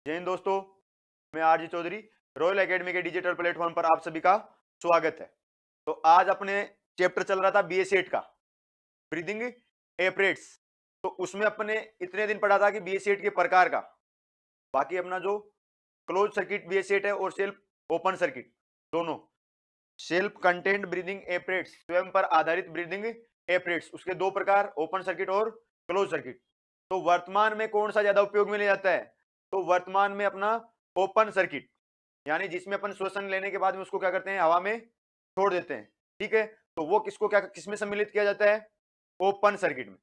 जय हिंद दोस्तों, मैं आरजी चौधरी रॉयल एकेडमी के डिजिटल प्लेटफॉर्म पर आप सभी का स्वागत है। तो आज अपने चैप्टर चल रहा था बीए-सेट का, ब्रीदिंग एपरेट्स। तो उसमें अपने इतने दिन पढ़ा था कि बीए-सेट के प्रकार का। बाकी अपना जो क्लोज सर्किट बीए-सेट है और सेल्फ ओपन सर्किट दोनों, सेल्फ कंटेंट ब्रीदिंग एपरेट्स, स्वयं पर आधारित ब्रीदिंग एपरेट्स, उसके दो प्रकार, ओपन सर्किट और क्लोज सर्किट। तो वर्तमान में कौन सा ज्यादा उपयोग में लिया जाता है? तो वर्तमान में अपना ओपन सर्किट, यानी जिसमें अपन श्वसन लेने के बाद में उसको क्या करते हैं, हवा में छोड़ देते हैं। ठीक है, तो वो किसको क्या किसमें सम्मिलित किया जाता है? ओपन सर्किट में।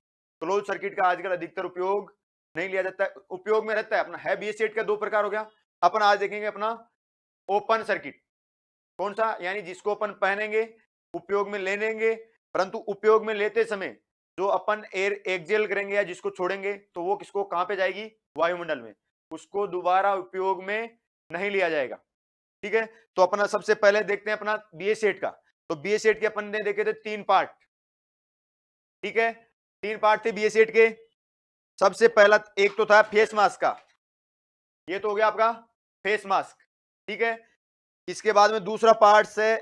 क्लोज सर्किट का आजकल अधिकतर उपयोग नहीं लिया जाता है, उपयोग में रहता है अपना है बीए-सेट का दो प्रकार हो गया। अपन आज देखेंगे अपना ओपन सर्किट कौन सा, यानी जिसको अपन पहनेंगे, उपयोग में ले लेंगे, परंतु उपयोग में लेते समय जो अपन एयर एक्सेल करेंगे या जिसको छोड़ेंगे तो वो किसको कहां पे जाएगी? वायुमंडल में। उसको दोबारा उपयोग में नहीं लिया जाएगा। ठीक है, तो अपना सबसे पहले देखते हैं अपना बीए-सेट का। तो बीए-सेट के अपन ने देखे थे तीन पार्ट। ठीक है, तीन पार्ट थे बीए-सेट के। सबसे पहला एक तो था फेस मास्क का, ये तो हो गया आपका फेस मास्क। ठीक है, इसके बाद में दूसरा पार्ट है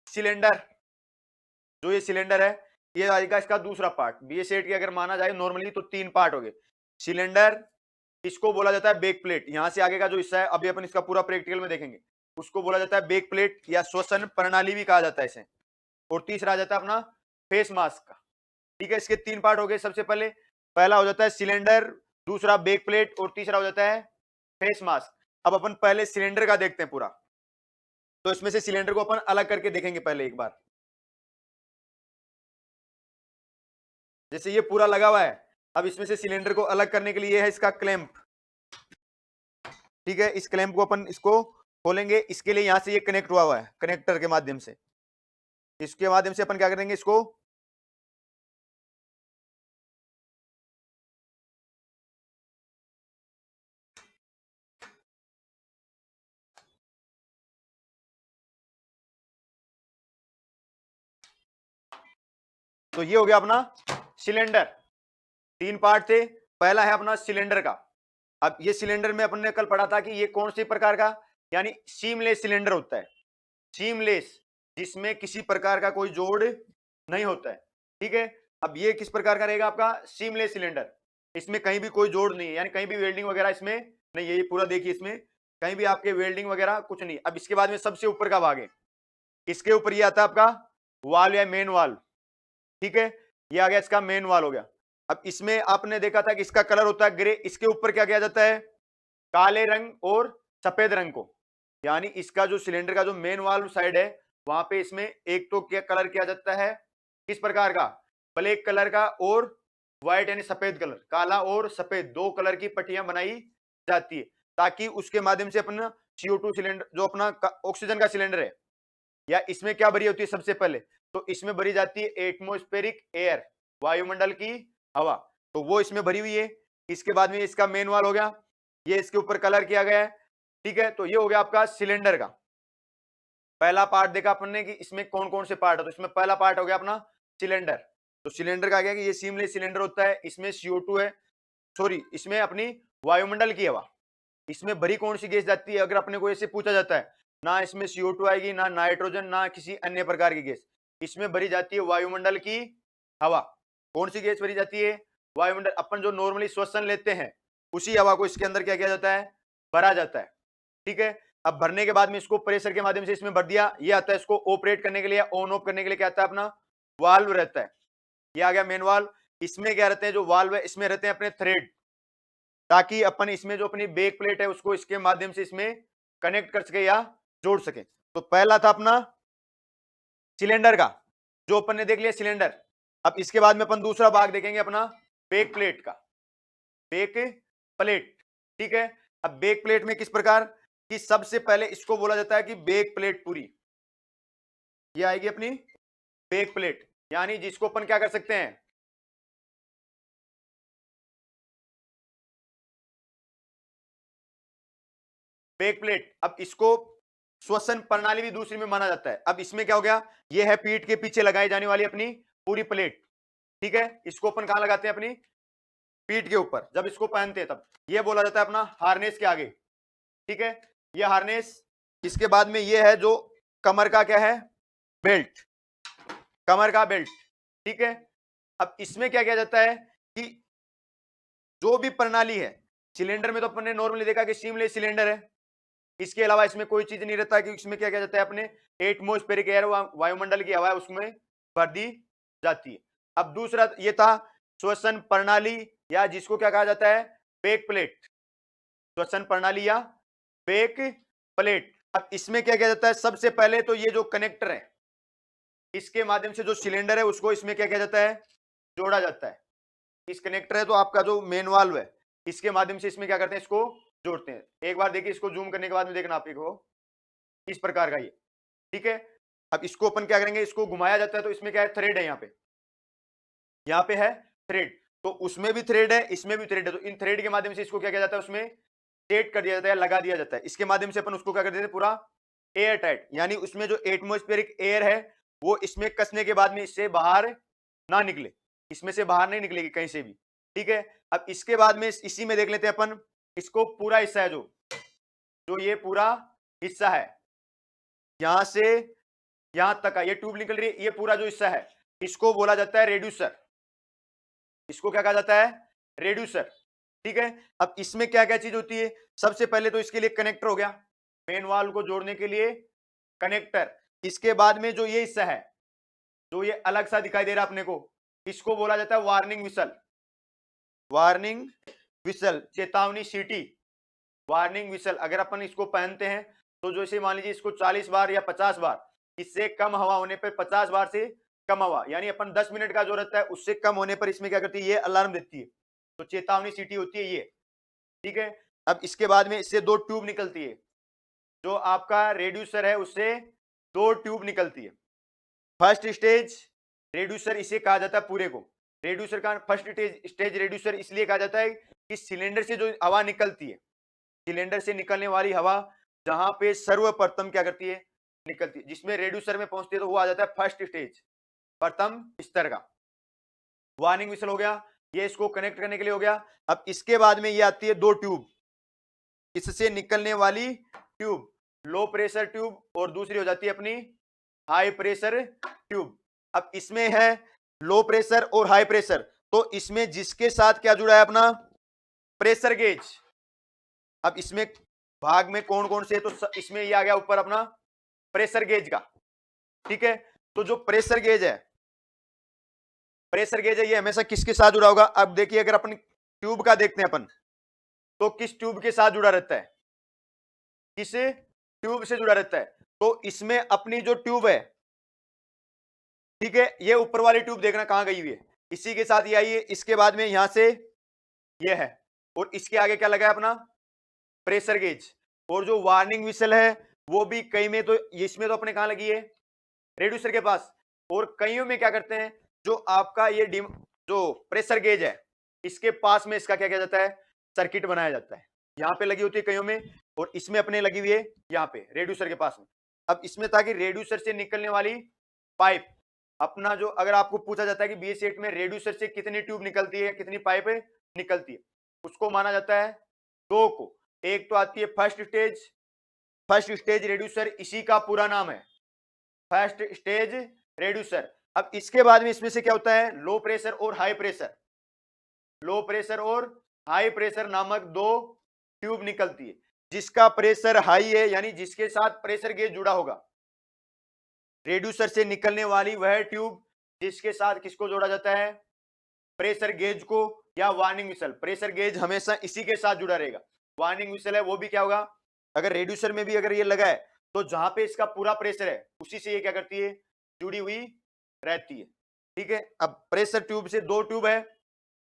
सिलेंडर। जो ये सिलेंडर है, ये आएगा इसका दूसरा पार्ट। बीए-सेट की अगर माना जाए नॉर्मली तो तीन पार्ट हो गए। सिलेंडर, इसको बोला जाता है बेक प्लेट। यहां से आगे का जो हिस्सा है अभी अपन इसका पूरा प्रैक्टिकल में देखेंगे, उसको बोला जाता है बेक प्लेट या श्वसन प्रणाली भी कहा जाता है इसे। और तीसरा आ जाता है अपना फेस मास्क का। ठीक है, इसके तीन पार्ट हो गए। सबसे पहले पहला हो जाता है सिलेंडर, दूसरा बेक प्लेट और तीसरा हो जाता है फेस मास्क। अब अपन पहले सिलेंडर का देखते हैं पूरा। तो इसमें से सिलेंडर को अपन अलग करके देखेंगे पहले एक बार। जैसे ये पूरा लगा हुआ है, अब इसमें से सिलेंडर को अलग करने के लिए ये है इसका क्लैंप। ठीक है, इस क्लैंप को अपन इसको खोलेंगे। इसके लिए यहां से ये कनेक्ट हुआ हुआ है कनेक्टर के माध्यम से। इसके माध्यम से अपन क्या करेंगे, इसको तो ये हो गया अपना सिलेंडर। तीन पार्ट थे, पहला है अपना सिलेंडर का। अब ये सिलेंडर में अपन ने कल पढ़ा था कि ये कौन सी प्रकार का, यानी सीमलेस सिलेंडर होता है। सीमलेस, जिसमें किसी प्रकार का कोई जोड़ नहीं होता है। ठीक है, अब ये किस प्रकार का रहेगा आपका सीमलेस सिलेंडर? इसमें कहीं भी कोई जोड़ नहीं है, यानी कहीं भी वेल्डिंग वगैरह इसमें नहीं है। ये पूरा देखिए, इसमें कहीं भी आपके वेल्डिंग वगैरह कुछ नहीं। अब इसके बाद में सबसे ऊपर का भाग है, इसके ऊपर ये आता है आपका वाल्व या मेन वाल्व। ठीक है, ये आ गया इसका मेन वाल्व हो गया। अब इसमें आपने देखा था कि इसका कलर होता है ग्रे। इसके ऊपर क्या किया जाता है? काले रंग और सफेद रंग को, यानी इसका जो सिलेंडर का जो मेन वाल्व साइड है वहां पे इसमें एक तो क्या कलर किया जाता है, किस प्रकार का? ब्लैक कलर का और व्हाइट यानी सफेद कलर, काला और सफेद दो कलर की पट्टियां बनाई जाती है, ताकि उसके माध्यम से अपना CO2 सिलेंडर जो अपना ऑक्सीजन का सिलेंडर है, या इसमें क्या भरी होती है सबसे पहले? तो इसमें भरी जाती है एटमॉस्फेरिक एयर, वायुमंडल की हवा। तो वो इसमें भरी हुई है। इसके बाद में इसका मेन वाल हो गया, ये इसके ऊपर कलर किया गया है। ठीक है, तो ये हो गया आपका सिलेंडर का पहला पार्ट। देखा अपन ने कि इसमें कौन कौन से पार्ट है, तो इसमें पहला पार्ट हो गया अपना सिलेंडर। तो सिलेंडर का क्या कि ये सीमलेस सिलेंडर होता है। इसमें CO2 है, सॉरी इसमें अपनी वायुमंडल की हवा। इसमें भरी कौन सी गैस जाती है? अगर अपने को ऐसे पूछा जाता है, ना इसमें CO2 आएगी, ना नाइट्रोजन, ना किसी अन्य प्रकार की गैस। इसमें भरी जाती है वायुमंडल की हवा। कौन सी गैस भरी जाती है? वायुमंडल। अपन जो नॉर्मली श्वसन लेते हैं उसी हवा को इसके अंदर क्या किया जाता है? भरा जाता है। ठीक है, अब भरने के बाद में इसको प्रेशर के माध्यम से इसमें भर दिया। ये आता है, इसको ऑपरेट करने के लिए, ऑन ऑफ करने के लिए क्या आता है? अपना वाल्व रहता है। ये आ गया मेन वाल्व। इसमें क्या रहते हैं, जो वाल्व है इसमें रहते हैं अपने थ्रेड, ताकि अपन इसमें जो अपनी बेक प्लेट है उसको इसके माध्यम से इसमें कनेक्ट कर सके या जोड़ सके। तो पहला था अपना सिलेंडर का, जो अपन ने देख लिया सिलेंडर। अब इसके बाद में अपन दूसरा भाग देखेंगे अपना बेक प्लेट का, बेक प्लेट। ठीक है, अब बेक प्लेट में किस प्रकार कि सबसे पहले इसको बोला जाता है कि बेक प्लेट पूरी, ये आएगी अपनी बेक प्लेट, यानी जिसको अपन क्या कर सकते हैं? बेक प्लेट। अब इसको श्वसन प्रणाली भी दूसरी में माना जाता है। अब इसमें क्या हो गया, ये है पीठ के पीछे लगाई जाने वाली अपनी पूरी प्लेट। ठीक है, इसको अपन कहां लगाते हैं? अपनी पीठ के ऊपर जब इसको पहनते हैं तब ये बोला जाता है अपना हार्नेस के आगे। ठीक है, ये हार्नेस। इसके बाद में ये है जो कमर का क्या है, बेल्ट, कमर का बेल्ट। ठीक है, अब इसमें क्या किया जाता है कि जो भी प्रणाली है, सिलेंडर में तो अपने नॉर्मली देखा कि सीमलेस सिलेंडर है, इसके अलावा इसमें कोई चीज नहीं रहता कि इसमें क्या किया जाता है, अपने एटमॉस्फेरिक एयर, वायुमंडल की हवा उसमें भर दी जाती है। अब दूसरा ये था श्वसन प्रणाली, या जिसको क्या कहा जाता है, बैक प्लेट, श्वसन प्रणाली या बैक प्लेट। अब इसमें क्या किया जाता है, सबसे पहले तो ये जो कनेक्टर है, इसके माध्यम से जो सिलेंडर है उसको इसमें क्या किया जाता है, जोड़ा जाता है। इस कनेक्टर है तो आपका जो मेन वाल्व है, इसके माध्यम से इसमें क्या करते हैं, इसको जोड़ते हैं। एक बार देखिए, इसको जूम करने के बाद में देखना आप को इस प्रकार का ये। ठीक है, अब इसको अपन क्या करेंगे, इसको घुमाया जाता है तो इसमें क्या है, थ्रेड है, यहाँ पे है थ्रेड, तो उसमें भी थ्रेड है, इसमें भी थ्रेड है, तो इन थ्रेड के माध्यम से इसको क्या किया जाता है, उसमें सेट कर दिया जाता है, लगा दिया जाता है। इसके माध्यम से अपन उसको क्या कर देते हैं, पूरा एयर टाइट, यानी उसमें जो एटमॉस्फेरिक एयर है वो इसमें कसने के बाद में इससे बाहर ना निकले, इसमें से बाहर नहीं निकलेगी कहीं से भी। ठीक है, अब इसके बाद में इसी में देख लेते हैं अपन, इसको पूरा हिस्सा है जो जो ये पूरा हिस्सा है, यहां से यहां तक का ये ट्यूब निकल रही है, ये पूरा जो हिस्सा है इसको बोला जाता है रेड्यूसर। इसको क्या कहा जाता है, रेड्यूसर। ठीक है, अब इसमें क्या क्या चीज होती है, सबसे पहले तो इसके लिए कनेक्टर हो गया, मेन वाल्व को जोड़ने के लिए कनेक्टर। इसके बाद में जो ये हिस्सा है, जो ये अलग सा दिखाई दे रहा है अपने को, इसको बोला जाता है वार्निंग विसल। वार्निंग विसल, चेतावनी सीटी, वार्निंग विसल। अगर अपन इसको पहनते हैं तो जैसे मान लीजिए इसको 40 बार या 50 बार, इससे कम हवा होने पर 50 बार से कम हवा, यानी अपन 10 मिनट का जो रहता है उससे कम होने पर इसमें क्या करती है, ये अलार्म देती है, तो चेतावनी सीटी होती है ये। ठीक है, अब इसके बाद में इससे दो ट्यूब निकलती है, जो आपका रेड्यूसर है उससे दो ट्यूब निकलती है। फर्स्ट स्टेज रेड्यूसर इसे कहा जाता है पूरे को, रेड्यूसर का फर्स्ट स्टेज रेड्यूसर इसलिए कहा जाता है कि सिलेंडर से जो हवा निकलती है, सिलेंडर से निकलने वाली हवा जहां पे सर्वप्रथम क्या करती है, निकलती है, जिसमें रेड्यूसर में पहुंचती है तो वो आ जाता है फर्स्ट स्टेज, प्रथम स्तर का। वार्निंग विसल हो गया, ये इसको कनेक्ट करने के लिए हो गया। अब इसके बाद में ये आती है दो ट्यूब, इससे निकलने वाली ट्यूब, लो प्रेशर ट्यूब, और दूसरी हो जाती है अपनी हाई प्रेशर ट्यूब। अब इसमें है लो प्रेशर और हाई प्रेशर, तो इसमें जिसके साथ क्या जुड़ा है, अपना प्रेशर गेज। अब इसमें भाग में कौन कौन से, तो इसमें ये आ गया ऊपर अपना प्रेशर गेज का। ठीक है, तो जो प्रेशर गेज है, प्रेशर गेज है, ये हमेशा किसके साथ जुड़ा होगा। अब देखिए, अगर अपन ट्यूब का देखते हैं अपन, तो किस ट्यूब के साथ जुड़ा रहता है, किस ट्यूब से जुड़ा रहता है, तो इसमें अपनी जो ट्यूब है, ठीक है, ये ऊपर वाली ट्यूब देखना कहां गई हुई है, इसी के साथ ये आई है। इसके बाद में यहां से ये है, और इसके आगे क्या लगा है, अपना प्रेशर गेज। और जो वार्निंग विसल है वो भी कई में, तो इसमें तो अपने कहां लगी है, रेड्यूसर के पास, और कईयों में क्या करते हैं, जो आपका ये जो प्रेशर गेज है इसके पास में इसका क्या किया जाता है, सर्किट बनाया जाता है, यहाँ पे लगी होती है कईयों में, और इसमें अपने लगी हुई है यहाँ पे रेड्यूसर के पास में। अब इसमें ताकि रेड्यूसर से निकलने वाली पाइप, अपना जो अगर आपको पूछा जाता है कि BS8 में रेड्यूसर से कितनी ट्यूब निकलती है, कितनी पाइप निकलती है, उसको माना जाता है दो को। एक तो आती है first stage, first stage reducer, इसी का पूरा नाम है फर्स्ट स्टेज रेड्यूसर। अब इसके बाद में इसमें से क्या होता है, लो प्रेशर और हाई प्रेशर, लो प्रेशर और हाई प्रेशर नामक दो ट्यूब निकलती है। जिसका प्रेशर हाई है, यानी जिसके साथ प्रेशर गेज जुड़ा होगा, रेड्यूसर से निकलने वाली वह ट्यूब जिसके साथ किसको जोड़ा जाता है, प्रेशर गेज को, या वार्निंग विसल। प्रेशर गेज हमेशा इसी के साथ जुड़ा रहेगा, वार्निंग विसल है वो भी क्या होगा, अगर रेड्यूसर में भी अगर ये लगा है तो जहां पे इसका पूरा प्रेशर है उसी से ये क्या करती है, जुड़ी हुई रहती है। ठीक है, अब प्रेशर ट्यूब से दो ट्यूब है,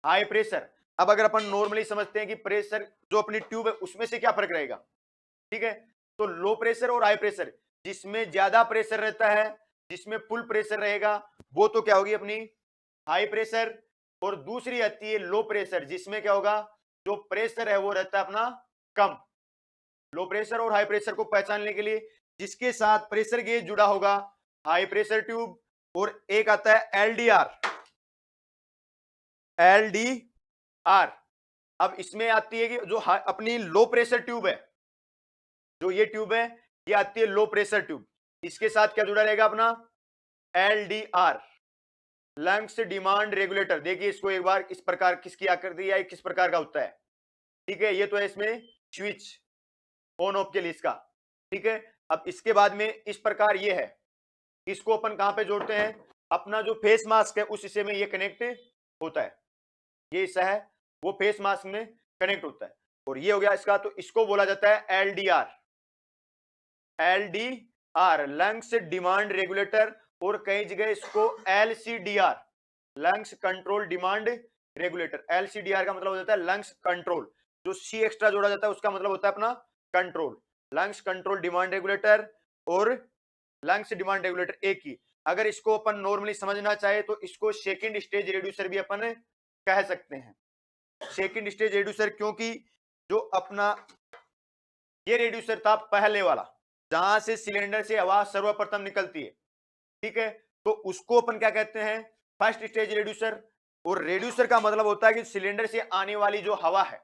हाई प्रेशर। अब अगर अपन नॉर्मली समझते हैं कि प्रेशर जो अपनी ट्यूब है उसमें से क्या फर्क रहेगा, ठीक है, तो लो प्रेशर और हाई प्रेशर, जिसमें ज्यादा प्रेशर रहता है, जिसमें फुल प्रेशर रहेगा, वो तो क्या होगी अपनी हाई प्रेशर, और दूसरी आती है लो प्रेशर, जिसमें क्या होगा, जो प्रेशर है वो रहता है अपना कम। लो प्रेशर और हाई प्रेशर को पहचानने के लिए, जिसके साथ प्रेशर गेज जुड़ा होगा, हाई प्रेशर ट्यूब, और एक आता है LDR, आर। अब इसमें आती है कि जो अपनी लो प्रेशर ट्यूब है, जो ये ट्यूब है ये आती है लो प्रेशर ट्यूब, इसके साथ क्या जुड़ा रहेगा अपना LDR, लंग्स डिमांड रेगुलेटर। देखिए इसको एक बार इस प्रकार किसकी आकृति या किस प्रकार का होता है, ठीक है। ये तो है इसमें स्विच ऑन ऑफ के लिए इसका, ठीक है। अब इसके बाद में इस प्रकार ये है, इसको अपन कहां पे जोड़ते हैं, अपना जो फेस मास्क है उस हिस्से में ये कनेक्ट होता है, ये हिस्सा है वो फेस मास्क में कनेक्ट होता है। और ये हो गया इसका, तो इसको बोला जाता है LDR, LDR lungs demand regulator, और कई जगह इसको LCDR, lungs control demand regulator. LCDR का मतलब हो जाता है लंग्स कंट्रोल, जो C एक्स्ट्रा जोड़ा जाता है उसका मतलब होता है अपना control, lungs control demand regulator और लंग्स डिमांड रेगुलेटर एक ही। अगर इसको अपन नॉर्मली समझना चाहे तो इसको सेकंड स्टेज रेड्यूसर भी अपन कह सकते हैं। सेकंड स्टेज रेड्यूसर क्योंकि जो अपना ये रेड्यूसर था पहले वाला, जहां से सिलेंडर से हवा सर्वप्रथम निकलती है, ठीक है, तो उसको अपन क्या कहते हैं, फर्स्ट स्टेज रेड्यूसर। और रेड्यूसर का मतलब होता है कि सिलेंडर से आने वाली जो हवा है,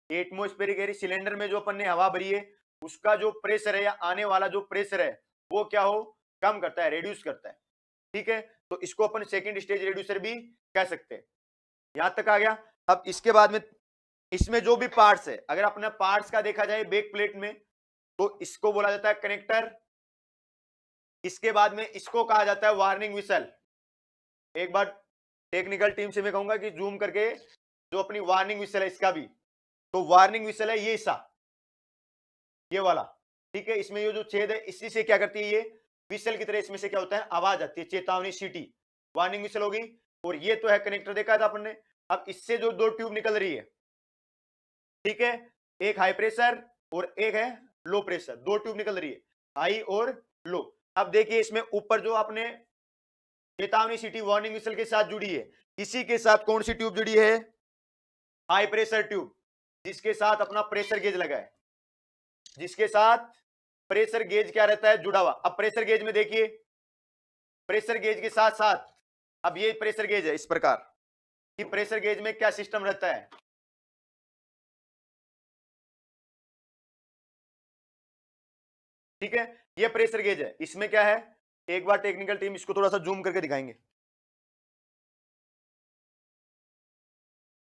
एटमोस्फेरिक एयर सिलेंडर में जो अपन ने हवा भरी है उसका जो प्रेशर है या आने वाला जो प्रेशर है वो क्या हो, कम करता है, रेड्यूस करता है, ठीक है। तो इसको अपन सेकंड स्टेज रेड्यूसर भी कह सकते हैं। यहां तक आ गया। अब इसके बाद में इसमें जो भी पार्ट्स है, अगर अपने पार्ट्स का देखा जाए बेक प्लेट में, तो इसको बोला जाता है कनेक्टर। इसके बाद में इसको कहा जाता है वार्निंग विसल। एक बार टेक्निकल टीम से मैं कहूंगा कि जूम करके जो अपनी वार्निंग विसल है इसका भी, तो वार्निंग विसल है ये हिस्सा, ये वाला, ठीक है। इसमें ये जो छेद है इसी से क्या करती है, ये विसल की तरह इसमें से क्या होता है, आवाज आती है, चेतावनी सीटी, वार्निंग विसल होगी। और ये तो है कनेक्टर, देखा था अपन ने। अब इससे जो दो ट्यूब निकल रही है, ठीक है, एक हाई प्रेशर और एक है लो प्रेशर, दो ट्यूब निकल रही है, हाई और लो। अब देखिए इसमें ऊपर जो आपने चेतावनी सीटी वार्निंग विसल के साथ जुड़ी है, इसी के साथ कौन सी ट्यूब जुड़ी है, हाई प्रेशर ट्यूब, जिसके साथ अपना प्रेशर गेज लगा है, जिसके साथ प्रेशर गेज क्या रहता है, जुड़ा हुआ। अब प्रेशर गेज में देखिए, प्रेशर गेज के साथ साथ अब ये प्रेशर गेज है इस प्रकार कि प्रेशर गेज में क्या सिस्टम रहता है, ठीक है, ये प्रेशर गेज है। इसमें क्या है, एक बार टेक्निकल टीम इसको थोड़ा सा जूम करके दिखाएंगे,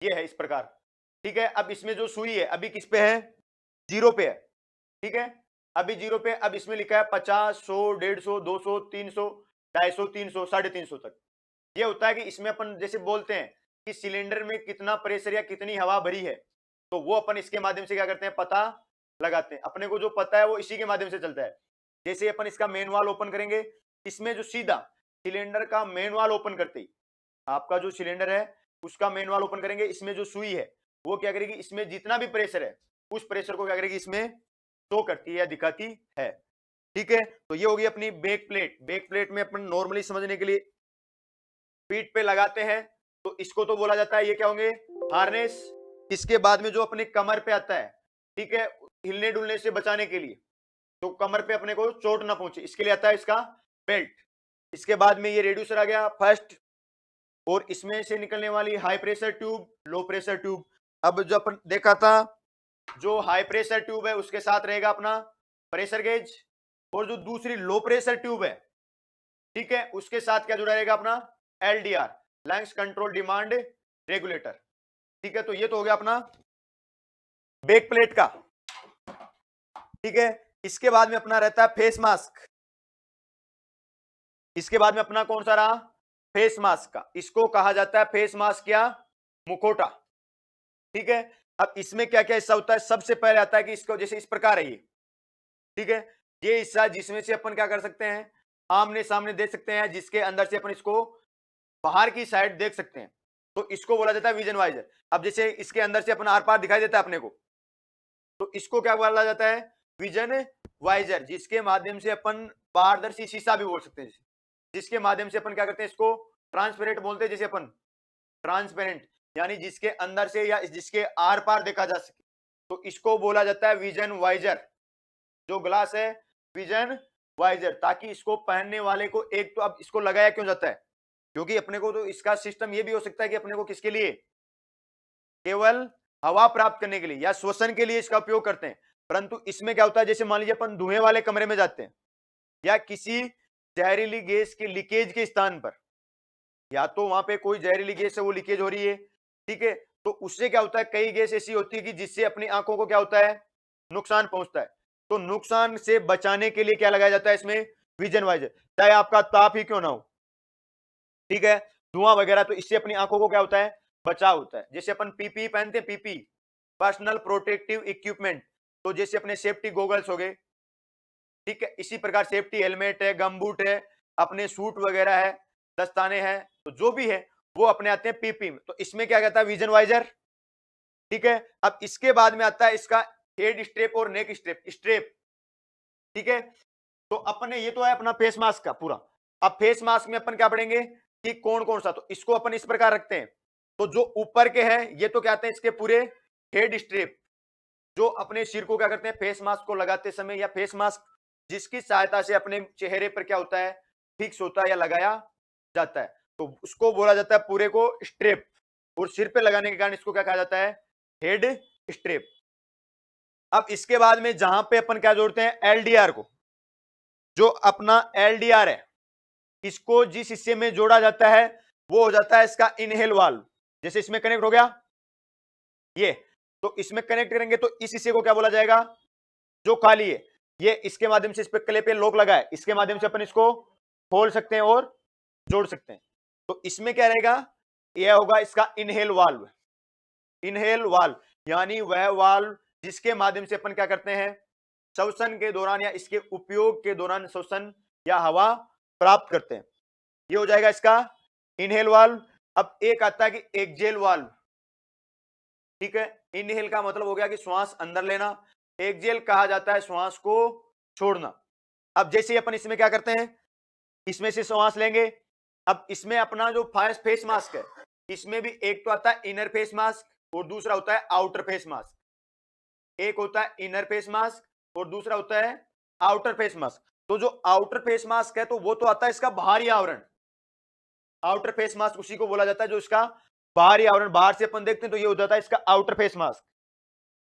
ये है इस प्रकार, ठीक है। अब इसमें जो सुई है अभी किस पे है, जीरो पे है, ठीक है, अभी जीरो पे। अब इसमें लिखा है 50, 100, 150, 200, 300, 250, 300, 350 तक। ये होता है कि इसमें अपन जैसे बोलते हैं कि सिलेंडर में कितना प्रेशर या कितनी हवा भरी है, तो वो अपन इसके माध्यम से क्या करते हैं, पता लगाते हैं। अपने को जो पता है वो इसी के माध्यम से चलता है। जैसे अपन इसका मेन वाल ओपन करेंगे, इसमें जो सीधा सिलेंडर का मेन वाल ओपन करते ही, आपका जो सिलेंडर है उसका मेन वाल ओपन करेंगे, इसमें जो सुई है वो क्या करेगी, इसमें जितना भी प्रेशर है उस प्रेशर को क्या करेगी, इसमें शो करती है या दिखाती है, ठीक है। तो ये होगी अपनी बेक प्लेट। बेक प्लेट में अपन नॉर्मली समझने के लिए पीठ पे लगाते हैं, तो इसको तो बोला जाता है, ये क्या होंगे, हार्नेस। इसके बाद में जो अपने कमर पे आता है, ठीक है, हिलने डुलने से बचाने के लिए, तो कमर पे अपने को चोट ना पहुंचे इसके लिए आता है इसका बेल्ट। इसके बाद में ये रेड्यूसर आ गया फर्स्ट, और इसमें से निकलने वाली high pressure tube, low pressure tube. अब जो अपन देखा था, जो हाई प्रेशर ट्यूब है उसके साथ रहेगा अपना प्रेशर गेज, और जो दूसरी लो प्रेशर ट्यूब है, ठीक है, उसके साथ क्या जुड़ा रहेगा, अपना LDR, lungs control demand regulator, ठीक है। तो ये तो हो गया अपना बेक प्लेट का, ठीक है। इसके बाद में अपना रहता है फेस मास्क। इसके बाद में अपना कौन सा रहा, फेस मास्क का, इसको कहा जाता है फेस मास्क या मुखोटा, ठीक है। अब इसमें क्या क्या हिस्सा होता है, सबसे पहले आता है कि इसको जैसे इस प्रकार है ये, ठीक है, ये हिस्सा जिसमें से अपन क्या कर सकते हैं, आमने सामने देख सकते हैं, जिसके अंदर से अपन इसको बाहर की साइड देख सकते हैं, तो इसको बोला जाता है विजन वाइजर। अब जैसे इसके अंदर से अपन आर पार दिखाई देता है अपने को, तो इसको क्या बोला जाता है, विजन वाइजर, जिसके माध्यम से अपन पारदर्शी शीशा भी बोल सकते हैं, जिसके माध्यम से अपन क्या करते हैं, इसको ट्रांसपेरेंट बोलते हैं, जैसे अपन ट्रांसपेरेंट, यानी जिसके अंदर से या जिसके आर पार देखा जा सके, तो इसको बोला जाता है विजन वाइजर। जो ग्लास है विजन वाइजर, ताकि इसको पहनने वाले को, एक तो अब इसको लगाया क्यों जाता है, क्योंकि अपने को तो इसका सिस्टम ये भी हो सकता है कि अपने को किसके लिए, केवल हवा प्राप्त करने के लिए या श्वसन के लिए इसका उपयोग करते हैं। परंतु इसमें क्या होता है, जैसे मान लीजिए अपन धुएं वाले कमरे में जाते हैं या किसी जहरीली गैस के लीकेज के स्थान पर, या तो वहां पे कोई जहरीली गैस है वो लीकेज हो रही है, ठीक है, तो उससे क्या होता है, कई गैस ऐसी होती है कि जिससे अपनी आंखों को क्या होता है, नुकसान पहुंचता है। तो नुकसान से बचाने के लिए क्या लगाया जाता है इसमें, विजन वाइजर, चाहे आपका ताप ही क्यों ना हो, ठीक है, धुआं वगैरह, तो इससे अपनी आंखों को क्या होता है, बचाव होता है। जैसे अपन पीपी पहनते हैं, पीपी पर्सनल प्रोटेक्टिव इक्विपमेंट, तो जैसे अपने सेफ्टी गोगल्स हो गए, ठीक है, इसी प्रकार सेफ्टी हेलमेट है, गम बूट है, अपने सूट वगैरह है, दस्ताने हैं, तो जो भी है वो अपने आते हैं पीपी में। तो इसमें क्या कहता है, विजन वाइजर, ठीक है। अब इसके बाद में आता है इसका हेड स्ट्रेप और नेक स्ट्रेप, स्ट्रेप, ठीक है। तो अपने ये तो है अपना फेस मास्क का पूरा। अब फेस मास्क में अपन क्या पढ़ेंगे कि कौन कौन सा, तो इसको अपन इस प्रकार रखते हैं। तो जो ऊपर के हैं ये तो क्या कहते हैं, इसके पूरे हेड स्ट्रेप, जो अपने सिर को क्या करते हैं, फेस मास्क को लगाते समय, या फेस मास्क जिसकी सहायता से अपने चेहरे पर क्या होता है, फिक्स होता है या लगाया जाता है, तो उसको बोला जाता है पूरे को स्ट्रेप। और सिर पे लगाने के कारण इसको क्या कहा जाता है, हेड स्ट्रेप। अब इसके बाद में जहां पे अपन क्या जोड़ते हैं, एलडीआर को, जो अपना एलडीआर है, इसको जिस हिस्से में जोड़ा जाता है वो हो जाता है इसका इनहेल वाल्व। जैसे इसमें कनेक्ट हो गया ये, तो इसमें कनेक्ट करेंगे तो इस हिस्से को क्या बोला जाएगा, जो खाली है, ये इसके माध्यम से इस पे क्ले पे लॉक लगा है, इसके माध्यम से अपन इसको खोल सकते हैं और जोड़ सकते हैं। तो इसमें क्या रहेगा, यह होगा इसका इनहेल वाल्व। इनहेल वाल्व यानी वह वाल्व जिसके माध्यम से अपन क्या करते हैं, श्वसन के दौरान या इसके उपयोग के दौरान श्वसन या हवा प्राप्त करते हैं, ये हो जाएगा इसका इनहेल वाल्व। अब एक आता है कि एक्जेल वाल्व, ठीक है। इनहेल का मतलब हो गया कि श्वास अंदर लेना, एक्जेल कहा जाता है श्वास को छोड़ना। अब जैसे अपन इसमें क्या करते हैं, इसमें से श्वास लेंगे, अब इसमें अपना जो फेस मास्क है, इसमें भी एक तो आता है इनर फेस मास्क और दूसरा होता है आउटर फेस मास्क। एक होता है इनर फेस मास्क और दूसरा होता है आउटर फेस मास्क। तो जो आउटर फेस मास्क है तो वो तो आता है इसका बाहरी आवरण, आउटर फेस मास्क उसी को बोला जाता है जो इसका बाहरी आवरण, बाहर से अपन देखते हैं तो ये हो जाता है इसका आउटर फेस मास्क।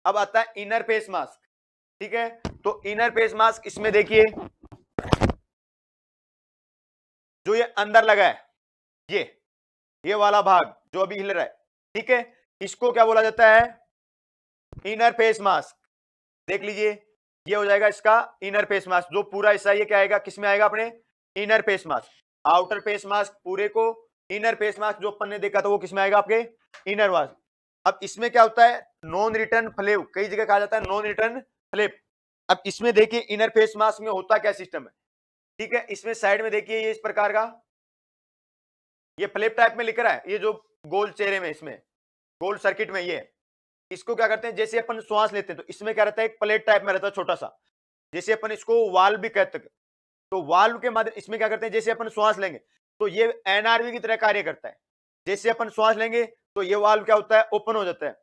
अब आता है इनर फेस मास्क, ठीक है। तो इनर फेस मास्क इसमें देखिए जो ये अंदर लगा है, ये वाला भाग जो अभी हिल रहा है, ठीक है, इसको क्या बोला जाता है, इनर फेस मास्क। देख लीजिए ये हो जाएगा इसका इनर फेस मास्क, जो पूरा हिस्सा ये क्या आएगा, किसमें आएगा, अपने inner face mask. Outer face mask पूरे को, इनर फेस मास्क जो अपन ने देखा था वो किसमें आएगा, आपके इनर मास्क। अब इसमें क्या होता है, नॉन रिटर्न फ्लेव, कई जगह कहा जाता है नॉन रिटर्न फ्लेव। अब इसमें देखिए इनर फेस मास्क में होता क्या सिस्टम है, ठीक है, इसमें साइड में देखिए ये इस प्रकार का ये फ्लिप टाइप में लिख रहा है, ये जो गोल चेहरे में, इसमें गोल सर्किट में, ये इसको क्या करते हैं, जैसे अपन श्वास लेते हैं तो इसमें क्या रहता है, एक प्लेट टाइप में रहता है छोटा सा, जैसे अपन इसको वाल्व भी कहते हैं। तो वाल्व के माध्यम इसमें क्या करते हैं, जैसे अपन श्वास लेंगे तो ये एनआरवी की तरह कार्य करता है। जैसे अपन श्वास लेंगे तो ये वाल्व क्या होता है, ओपन हो जाता है।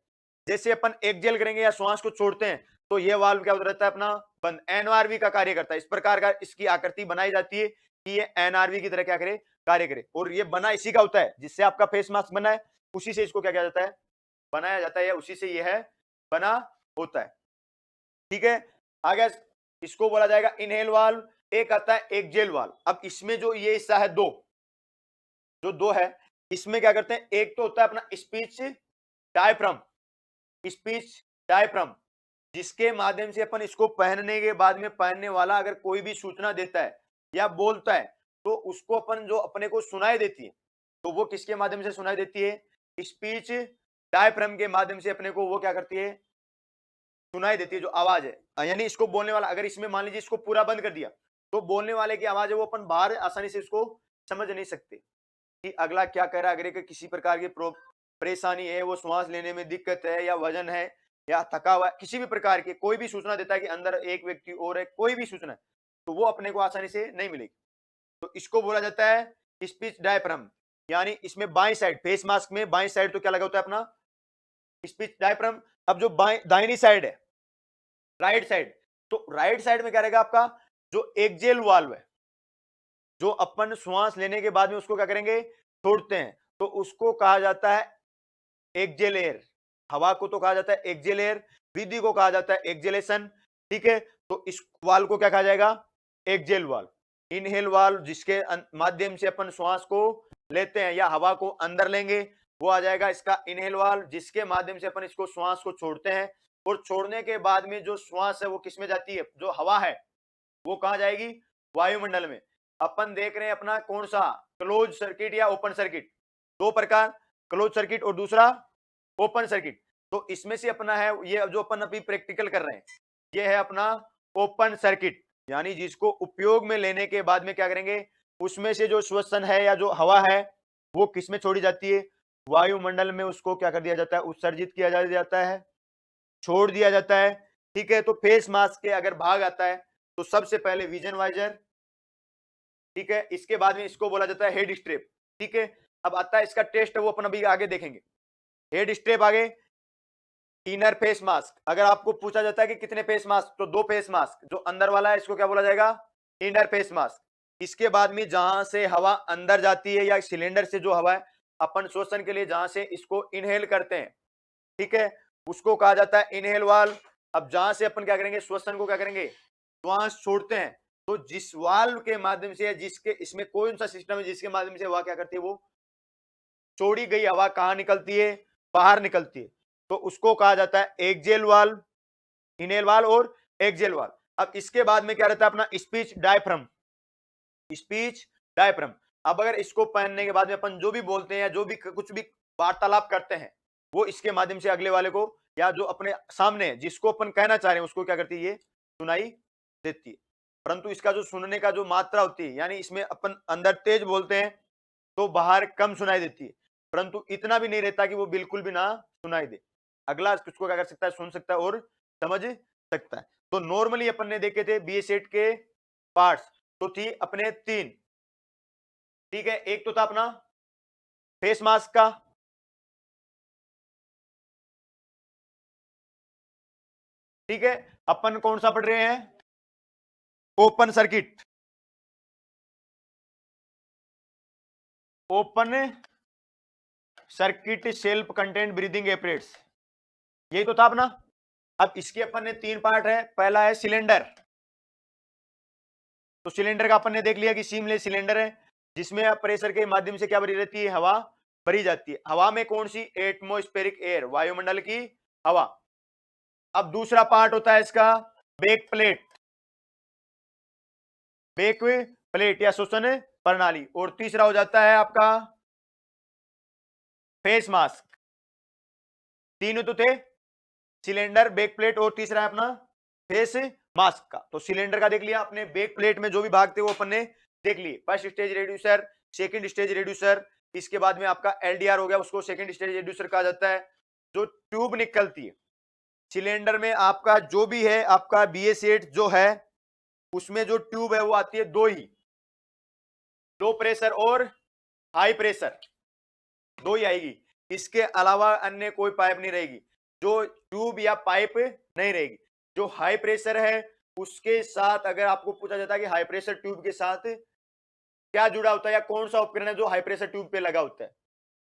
जैसे अपन एक्सहेल करेंगे या श्वास को छोड़ते हैं तो ये वाल्व क्या होता रहता है, अपना बंद, एनआरवी का कार्य करता है। इस प्रकार का इसकी आकृति बनाई जाती है कि ये एनआरवी की तरह क्या करे, कार्य करे। और ये बना इसी का होता है जिससे आपका फेस मास्क बना है, उसी से इसको क्या किया जाता है, बनाया जाता है, या उसी से ये है बना होता है, ठीक है। आगे इसको बोला जाएगा इनहेल वाल्व। एक आता है एक्सहेल वाल्व। अब इसमें जो ये हिस्सा है दो है, इसमें क्या करते हैं, एक तो होता है अपना स्पीच डायफ्राम, स्पीच डायफ्राम, जिसके माध्यम से अपन इसको पहनने के बाद में पहनने वाला अगर कोई भी सूचना देता है या बोलता है तो उसको अपन जो अपने को सुनाई देती है, तो वो किसके माध्यम से सुनाई देती है, स्पीच डायफ्राम के माध्यम से अपने को वो क्या करती है, सुनाई देती है, जो आवाज है। यानी इसको बोलने वाला, अगर इसमें मान लीजिए इसको पूरा बंद कर दिया तो बोलने वाले की आवाज है वो अपन बाहर आसानी से इसको समझ नहीं सकते कि अगला क्या कह रहा है। अगर किसी प्रकार की परेशानी है, वो श्वास लेने में दिक्कत है, या वजन है, या थका हुआ है, किसी भी प्रकार की कोई भी सूचना देता है कि अंदर एक व्यक्ति और है, कोई भी सूचना है, तो वो अपने को आसानी से नहीं मिलेगी। तो इसको बोला जाता है स्पीच डायफ्राम। यानी इसमें बाएं साइड, फेस मास्क में बाएं साइड तो क्या लगा होता है, अपना स्पीच डायफ्राम। अब जो दाहिनी साइड है, राइट साइड, तो राइट साइड में क्या रहेगा आपका, जो एक्सहेल वाल्व है, जो अपन श्वास लेने के बाद में उसको क्या करेंगे, छोड़ते हैं, तो उसको कहा जाता है एक्सहेल एयर। हवा को तो कहा जाता है एक्जेल एयर, विधि को कहा जाता है एक्जेलेशन। ठीक है, तो इस वाल्व को क्या कहा जाएगा? एक्जेल वाल्व। इनहेल वाल्व जिसके माध्यम से अपन श्वास को लेते हैं या हवा को अंदर लेंगे, वो आ जाएगा इसका इनहेल वाल्व, जिसके माध्यम से अपन इसको श्वास को छोड़ते हैं। और छोड़ने के बाद में जो श्वास है वो किस में जाती है? जो हवा है वो कहां जाएगी? वायुमंडल में। अपन देख रहे हैं अपना कौन सा, क्लोज सर्किट या ओपन सर्किट, दो प्रकार, क्लोज सर्किट और दूसरा ओपन सर्किट। तो इसमें से अपना है ये जो अपन अभी प्रैक्टिकल कर रहे हैं, ये है अपना ओपन सर्किट, यानी जिसको उपयोग में लेने के बाद में क्या करेंगे, उसमें से जो श्वसन है या जो हवा है वो किस में छोड़ी जाती है? वायुमंडल में उसको क्या कर दिया जाता है? उत्सर्जित किया जाता है, छोड़ दिया जाता है। ठीक है, तो फेस मास्क के अगर भाग आता है तो सबसे पहले विजन वाइजर, ठीक है, इसके बाद में इसको बोला जाता है हेड स्ट्रेप। ठीक है, अब आता है इसका टेस्ट, वो अपन अभी आगे देखेंगे। हेड स्ट्रेप आगे, इनर फेस मास्क। अगर आपको पूछा जाता है कि कितने फेस मास्क, तो दो फेस मास्क, जो अंदर वाला है इसको क्या बोला जाएगा? Inner face mask. इसके बाद में जहां से हवा अंदर जाती है या सिलेंडर से जो हवा है अपन श्वसन के लिए जहां से इसको इनहेल करते हैं, ठीक है, उसको कहा जाता है इनहेल वाल्व। अब जहां से अपन क्या करेंगे, श्वसन को क्या करेंगे, श्वास छोड़ते हैं, तो जिस वाल्व के माध्यम से, जिसके इसमें कौन सा सिस्टम है जिसके माध्यम से हवा क्या करती है, वो छोड़ी गई हवा कहां निकलती है? बाहर निकलती है। तो उसको कहा जाता है एक्जेल वाल्व, इनहेल वाल्व और एक्जेल वाल्व। अब इसके बाद में क्या रहता है अपना स्पीच डायफ्राम, स्पीच डायफ्राम। अब अगर इसको पहनने के बाद में अपन जो भी बोलते हैं, जो भी कुछ भी वार्तालाप करते हैं, वो इसके माध्यम से अगले वाले को या जो अपने सामने जिसको अपन कहना चाह रहे हैं उसको क्या करती है, ये सुनाई देती है। परंतु इसका जो सुनने का जो मात्रा होती है, यानी इसमें अपन अंदर तेज बोलते हैं तो बाहर कम सुनाई देती है, परंतु इतना भी नहीं रहता कि वो बिल्कुल भी ना सुनाई दे। अगला उसको क्या कर सकता है, सुन सकता है और समझ सकता है। तो नॉर्मली अपन ने देखे थे बी सेट के पार्ट्स, तो थी अपने तीन। ठीक है, एक तो था अपना फेस मास्क का, ठीक है, अपन कौन सा पढ़ रहे हैं? Open circuit, open circuit self contained breathing apparatus, यही तो था अपना। अब इसके अपन ने तीन पार्ट है, पहला है सिलेंडर। तो सिलेंडर का अपन ने देख लिया कि सीमलेस सिलेंडर है, जिसमें प्रेशर के माध्यम से क्या भरी रहती है? हवा भरी जाती है। हवा में कौन सी? एटमॉस्फेरिक एयर, वायुमंडल की हवा। अब दूसरा पार्ट होता है इसका बेक प्लेट, बेक प्लेट या श्वसन प्रणाली। और तीसरा हो जाता है आपका फेस मास्क। तीनों तो थे, सिलेंडर, बेक प्लेट और तीसरा है अपना फेस मास्क का। तो सिलेंडर का देख लिया आपने, बेक प्लेट में जो भी भाग थे वो अपन ने देख लिए, first stage reducer, second stage reducer, इसके बाद में आपका एलडीआर हो गया, उसको सेकंड स्टेज रेड्यूसर कहा जाता है। जो ट्यूब निकलती है सिलेंडर में, आपका जो भी है आपका BA8 जो है, उसमें जो ट्यूब है वो आती है दो ही, लो प्रेशर और हाई प्रेशर, दो ही आएगी। इसके अलावा अन्य कोई पाइप नहीं रहेगी, जो ट्यूब या पाइप नहीं रहेगी। जो हाई प्रेशर है उसके साथ अगर आपको पूछा जाता है कि हाई प्रेशर ट्यूब के साथ क्या जुड़ा होता है या कौन सा उपकरण है जो हाई प्रेशर ट्यूब पे लगा होता है,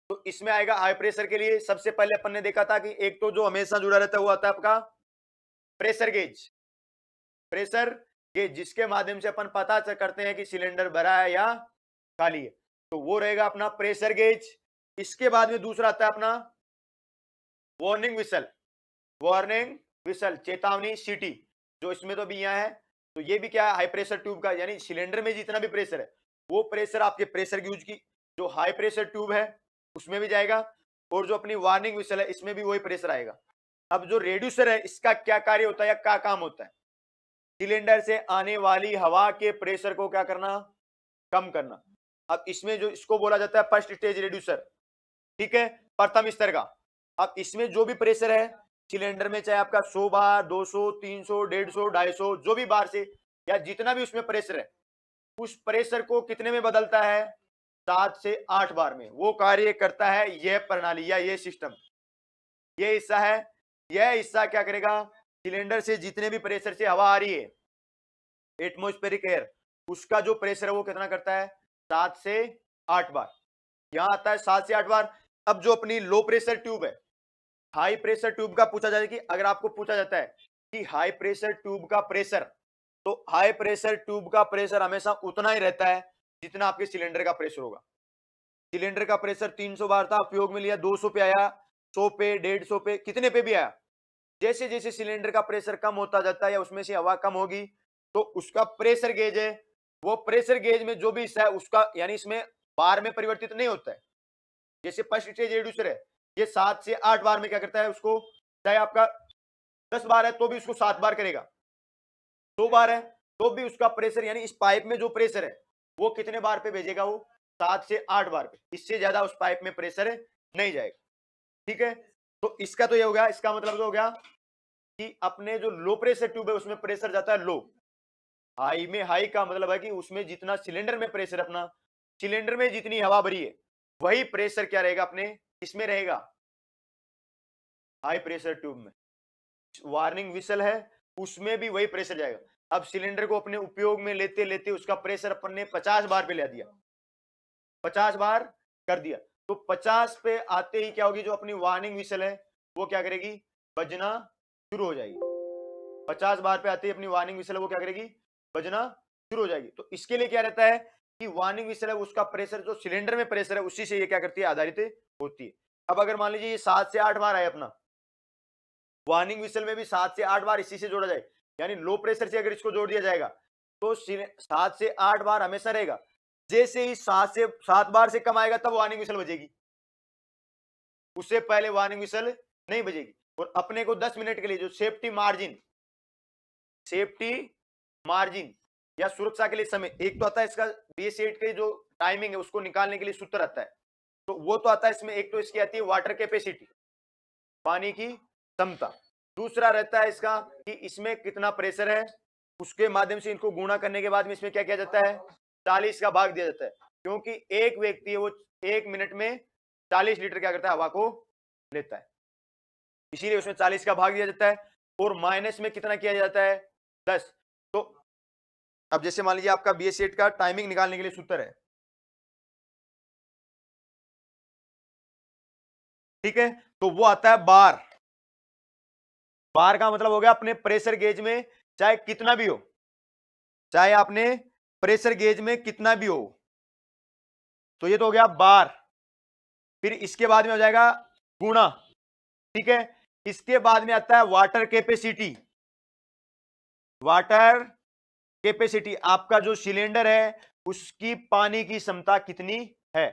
तो इसमें आएगा हाई प्रेशर के लिए सबसे पहले अपन ने देखा था कि एक तो जो हमेशा जुड़ा रहता है वो आता है आपका प्रेशर गेज, प्रेशर गेज जिसके माध्यम से अपन पता करते हैं कि सिलेंडर भरा है या खाली है, तो वो रहेगा अपना प्रेशर गेज। इसके बाद में दूसरा आता है अपना वार्निंग विसल, वार्निंग विसल, चेतावनी सीटी, जो इसमें तो भी यहाँ है। तो ये भी क्या है? हाई प्रेशर ट्यूब का, यानी सिलेंडर में जितना भी प्रेशर है वो प्रेशर आपके प्रेशर गेज की जो हाई प्रेशर ट्यूब है उसमें भी जाएगा, और जो अपनी वार्निंग विसल है इसमें भी वही प्रेशर आएगा। अब जो रेड्यूसर है इसका क्या कार्य होता है या क्या काम होता है? सिलेंडर से आने वाली हवा के प्रेशर को क्या करना? कम करना। अब इसमें जो इसको बोला जाता है फर्स्ट स्टेज रेड्यूसर, ठीक है, प्रथम स्तर का। अब इसमें जो भी प्रेशर है सिलेंडर में, चाहे आपका 100 बार, 200, 300, 150, 250, जो भी बार से या जितना भी उसमें प्रेशर है, उस प्रेशर को कितने में बदलता है? 7 से 8 बार में वो कार्य करता है यह प्रणाली या यह सिस्टम। यह हिस्सा है, यह हिस्सा क्या करेगा? सिलेंडर से जितने भी प्रेशर से हवा आ रही है, एटमॉस्फेरिक एयर, उसका जो प्रेशर है वो कितना करता है? 7 से 8 बार। यहां आता है 7 से 8 बार। अब जो अपनी लो प्रेशर ट्यूब है, हाई प्रेशर ट्यूब का पूछा जाए कि अगर आपको पूछा जाता है कि हाई प्रेशर ट्यूब का प्रेशर, तो हाई प्रेशर ट्यूब का प्रेशर हमेशा उतना ही रहता है जितना आपके सिलेंडर का प्रेशर होगा। सिलेंडर का प्रेशर 300 बार था, उपयोग में लिया, 200 पे आया, 100 पे, 150 पे, कितने पे भी आया। जैसे जैसे सिलेंडर का प्रेशर कम होता जाता है या उसमें से हवा कम होगी, तो उसका प्रेशर गेज है, वो प्रेशर गेज में जो भी हिस्सा है उसका, यानी इसमें बार में परिवर्तित नहीं होता है। जैसे फर्स्ट स्टेज रिड्यूसर है, ये 7 से 8 बार में क्या करता है, उसको चाहे आपका 10 बार है तो भी उसको 7 बार करेगा, 2 बार है तो भी उसका प्रेशर, यानी इस पाइप में जो प्रेशर है वो कितने बार पे भेजेगा, वो 7 से 8 बार पे, इससे ज्यादा उस पाइप में प्रेशर नहीं जाएगा। ठीक है, तो इसका तो ये हो गया, इसका मतलब तो हो गया कि अपने जो लो प्रेशर ट्यूब है उसमें प्रेशर जाता है लो। हाई में, हाई का मतलब है कि उसमें जितना सिलेंडर में प्रेशर, अपना सिलेंडर में जितनी हवा भरी है वही प्रेशर क्या रहेगा अपने इसमें रहेगा, हाई प्रेशर ट्यूब में। वार्निंग विसल है उसमें भी वही प्रेशर जाएगा। अब सिलेंडर को अपने उपयोग में लेते लेते उसका प्रेशर अपन ने 50 बार पे ले दिया, 50 बार कर दिया, तो 50 पे आते ही क्या होगी, जो अपनी वार्निंग विसल है वो क्या करेगी, बजना शुरू हो जाएगी। 50 बार पे आते ही अपनी वार्निंग विसल है वो क्या करेगी, बजना शुरू हो जाएगी। तो इसके लिए क्या रहता है कि वार्निंग विसल है उसका प्रेशर, जो सिलेंडर में प्रेशर है उसी से ये क्या करती है, आधारित होती है। अब अगर मान लीजिए ये 7 से 8 बार आए, अपना वार्निंग विसल में भी 7 से 8 बार इसी से जोड़ा जाए, यानी लो प्रेशर से अगर इसको जोड़ दिया जाएगा तो 7 से 8 बार हमेशा रहेगा। जैसे ही 7 से 7 बार से कम आएगा तब वार्निंग विसल बजेगी, उससे पहले वार्निंग विसल नहीं बजेगी। और अपने को 10 मिनट के लिए जो सेफ्टी मार्जिन या सुरक्षा के लिए समय, एक तो आता है इसका BS8 के जो टाइमिंग है उसको निकालने के लिए सूत्र आता है, तो वो तो आता है इसमें। एक तो इसकी आती है वाटर कैपेसिटी, पानी की क्षमता। दूसरा रहता है इसका कि इसमें कितना प्रेशर है, उसके माध्यम से इनको गुणा करने के बाद में इसमें क्या किया जाता है, 40 का भाग दिया जाता है, क्योंकि एक व्यक्ति है वो 1 मिनट में 40 लीटर क्या करता है, हवा को लेता है, इसीलिए उसमें 40 का भाग दिया जाता है। और माइनस में कितना किया जाता है, 10। तो अब जैसे मान लीजिए आपका BS8 का टाइमिंग निकालने के लिए सूत्र है, ठीक है, तो वो आता है बार। बार का मतलब हो गया अपने प्रेशर गेज में चाहे कितना भी हो, चाहे आपने प्रेशर गेज में कितना भी हो, तो ये तो हो गया बार। फिर इसके बाद में हो जाएगा गुणा, ठीक है। इसके बाद में आता है वाटर कैपेसिटी। वाटर कैपेसिटी, आपका जो सिलेंडर है उसकी पानी की क्षमता कितनी है,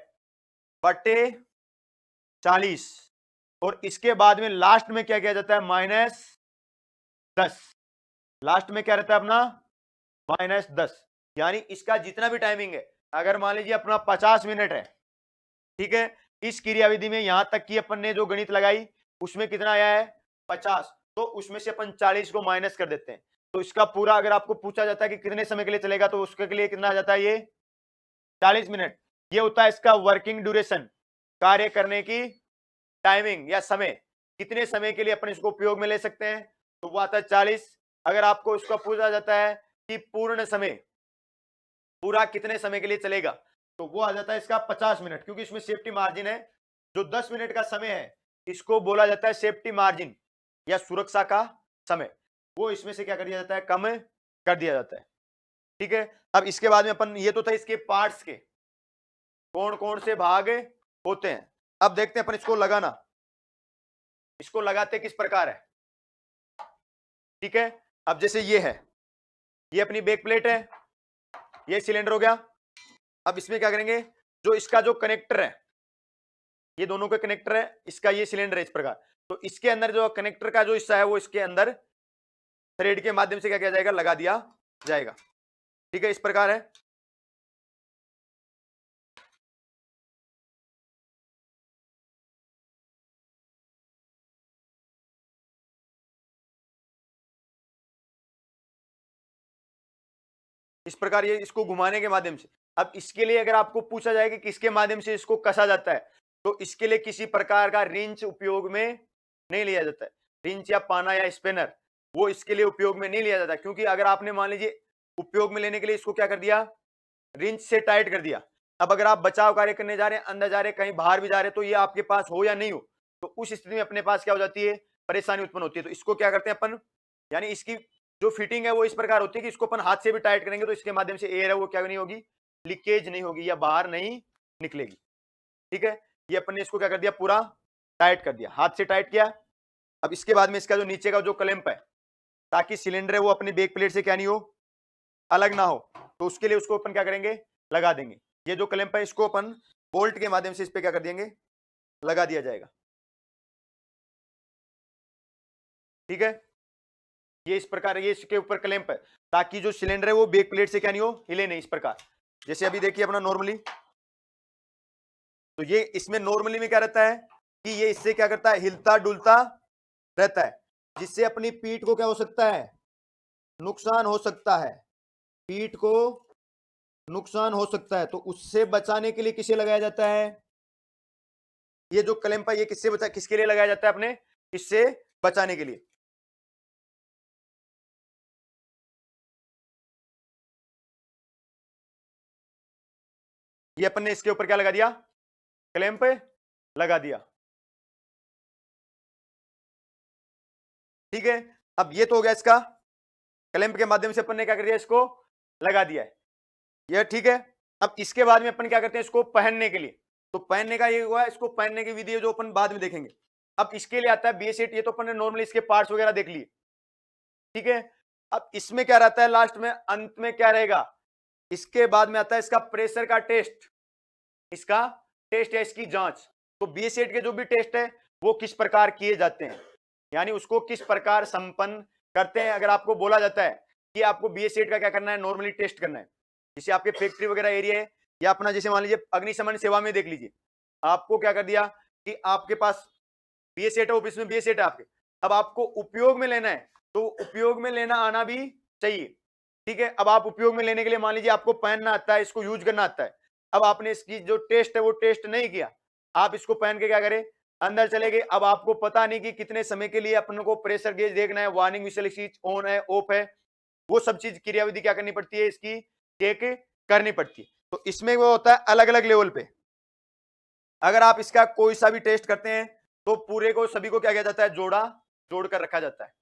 बटे 40। और इसके बाद में लास्ट में क्या किया जाता है, -10। लास्ट में क्या रहता है अपना, -10। यानी इसका जितना भी टाइमिंग है, अगर मान लीजिए अपना 50 मिनट है, ठीक है, इस क्रियाविधि में यहां तक कि अपन ने जो गणित लगाई उसमें कितना आया है, 50, तो उसमें से अपन 40 को माइनस कर देते हैं। तो इसका पूरा अगर आपको पूछा जाता है कि कितने समय के लिए चलेगा, तो उसके लिए कितना आ जाता है, ये 40 मिनट। ये होता है इसका वर्किंग ड्यूरेशन, कार्य करने की टाइमिंग या समय, कितने समय के लिए अपन इसको उपयोग में ले सकते हैं, तो वो आता है 40। अगर आपको इसका पूछा जाता है कि पूर्ण समय, पूरा कितने समय के लिए चलेगा, तो वो आ जाता है इसका 50 मिनट, क्योंकि इसमें सेफ्टी मार्जिन है। जो 10 मिनट का समय है इसको बोला जाता है सेफ्टी मार्जिन या सुरक्षा का समय, वो इसमें से क्या कर दिया जाता है, कम कर दिया जाता है। ठीक है, अब इसके बाद में अपन, ये तो था इसके पार्ट्स के कौन कौन से भाग होते हैं। अब देखते हैं अपन इसको लगाना, इसको लगाते किस प्रकार है। ठीक है, अब जैसे ये है, ये अपनी बेक प्लेट है, ये सिलेंडर हो गया। अब इसमें क्या करेंगे, जो इसका जो कनेक्टर है, ये दोनों के कनेक्टर है, इसका ये सिलेंडर है इस प्रकार, तो इसके अंदर जो कनेक्टर का जो हिस्सा है वो इसके अंदर थ्रेड के माध्यम से क्या किया जाएगा, लगा दिया जाएगा। ठीक है, इस प्रकार है। इस प्रकार ये इसको घुमाने के माध्यम से। अब इसके लिए अगर आपको पूछा जाए कि किसके माध्यम से इसको कसा जाता है, तो इसके लिए किसी प्रकार का रिंच उपयोग में नहीं लिया जाता है। रिंच या पाना या स्पेनर वो इसके लिए उपयोग में नहीं लिया जाता, क्योंकि अगर आपने मान लीजिए उपयोग में लेने के लिए इसको क्या कर दिया, रिंच से टाइट कर दिया। अब अगर आप बचाव कार्य करने जा रहे हैं, अंदर जा रहे हैं, कहीं बाहर भी जा रहे हैं, तो ये आपके पास हो या नहीं हो, तो उस स्थिति में अपने पास क्या हो जाती है, परेशानी उत्पन्न होती है। तो इसको क्या करते हैं अपन, यानी इसकी जो फिटिंग है वो इस प्रकार होती है कि इसको अपन हाथ से भी टाइट करेंगे तो इसके माध्यम से एयर है वो क्या नहीं होगी, लीकेज नहीं होगी या बाहर नहीं निकलेगी। ठीक है, ये अपन ने इसको क्या कर दिया, पूरा टाइट कर दिया, हाथ से टाइट किया। अब इसके बाद में इसका जो नीचे का जो क्लैंप है, ताकि सिलेंडर है वो अपनी बेक प्लेट से क्या नहीं हो, अलग ना हो, तो उसके लिए उसको अपन क्या करेंगे, लगा देंगे। ये जो क्लैंप है इसको अपन बोल्ट के माध्यम से इस पे क्या कर देंगे, लगा दिया जाएगा। ठीक है, ये इस प्रकार, ये इसके ऊपर क्लैंप है ताकि जो सिलेंडर है वो बेक प्लेट से क्या नहीं हो, हिले नहीं। इस प्रकार जैसे अभी देखिए अपना नॉर्मली, तो ये इसमें नॉर्मली में क्या रहता है कि ये इससे क्या करता है, हिलता डुलता रहता है, जिससे अपनी पीठ को क्या हो सकता है, नुकसान हो सकता है, पीठ को नुकसान हो सकता है। तो उससे बचाने के लिए किसे लगाया जाता है, ये जो क्लैंप है ये किसके लिए लगाया जाता है, अपने इससे बचाने के लिए। ये अपन ने इसके ऊपर क्या लगा दिया, क्लैंप लगा दिया। ठीक है, अब ये तो हो गया इसका, क्लैंप के माध्यम से अपन ने क्या कर दिया, इसको लगा दिया है, ये ठीक है। अब इसके बाद में अपन क्या करते हैं, इसको पहनने के लिए, तो पहनने का ये हुआ, इसको पहनने की विधि है जो अपन बाद में देखेंगे। अब इसके लिए आता है BA-8, ये तो अपन ने नॉर्मली इसके पार्ट्स वगैरह देख लिए। ठीक है, अब इसमें क्या रहता है, लास्ट में अंत में क्या रहेगा, इसके बाद में आता है इसका प्रेशर का टेस्ट, इसका टेस्ट है, इसकी जांच। तो BA-8 के जो भी टेस्ट है वो किस प्रकार किए जाते हैं, यानी उसको किस प्रकार संपन्न करते हैं। अगर आपको बोला जाता है कि आपको BA-8 का क्या करना है, नॉर्मली टेस्ट करना है, जैसे आपके फैक्ट्री वगैरह एरिया है या अपना जैसे मान लीजिए अग्निशमन सेवा में देख लीजिए, आपको क्या कर दिया कि आपके पास BA-8 है, ऑफिस में BA-8 है आपके, अब आपको उपयोग में लेना है, तो उपयोग में लेना आना भी चाहिए। ठीक है, अब आप उपयोग में लेने के लिए मान लीजिए आपको पहनना आता है, इसको यूज करना आता है, अब आपने इसकी जो टेस्ट है वो टेस्ट नहीं किया, आप इसको पहन के क्या करें, अंदर चले गए। अब आपको पता नहीं कि कितने समय के लिए अपन को प्रेशर गेज देखना है, वार्निंग विशेल स्विच ऑन है ऑफ है, वो सब चीज क्रियाविधि क्या करनी पड़ती है, इसकी चेक करनी पड़ती है। तो इसमें वो होता है अलग अलग लेवल पे, अगर आप इसका कोई सा भी टेस्ट करते हैं तो पूरे को सभी को क्या किया जाता है, जोड़ कर रखा जाता है।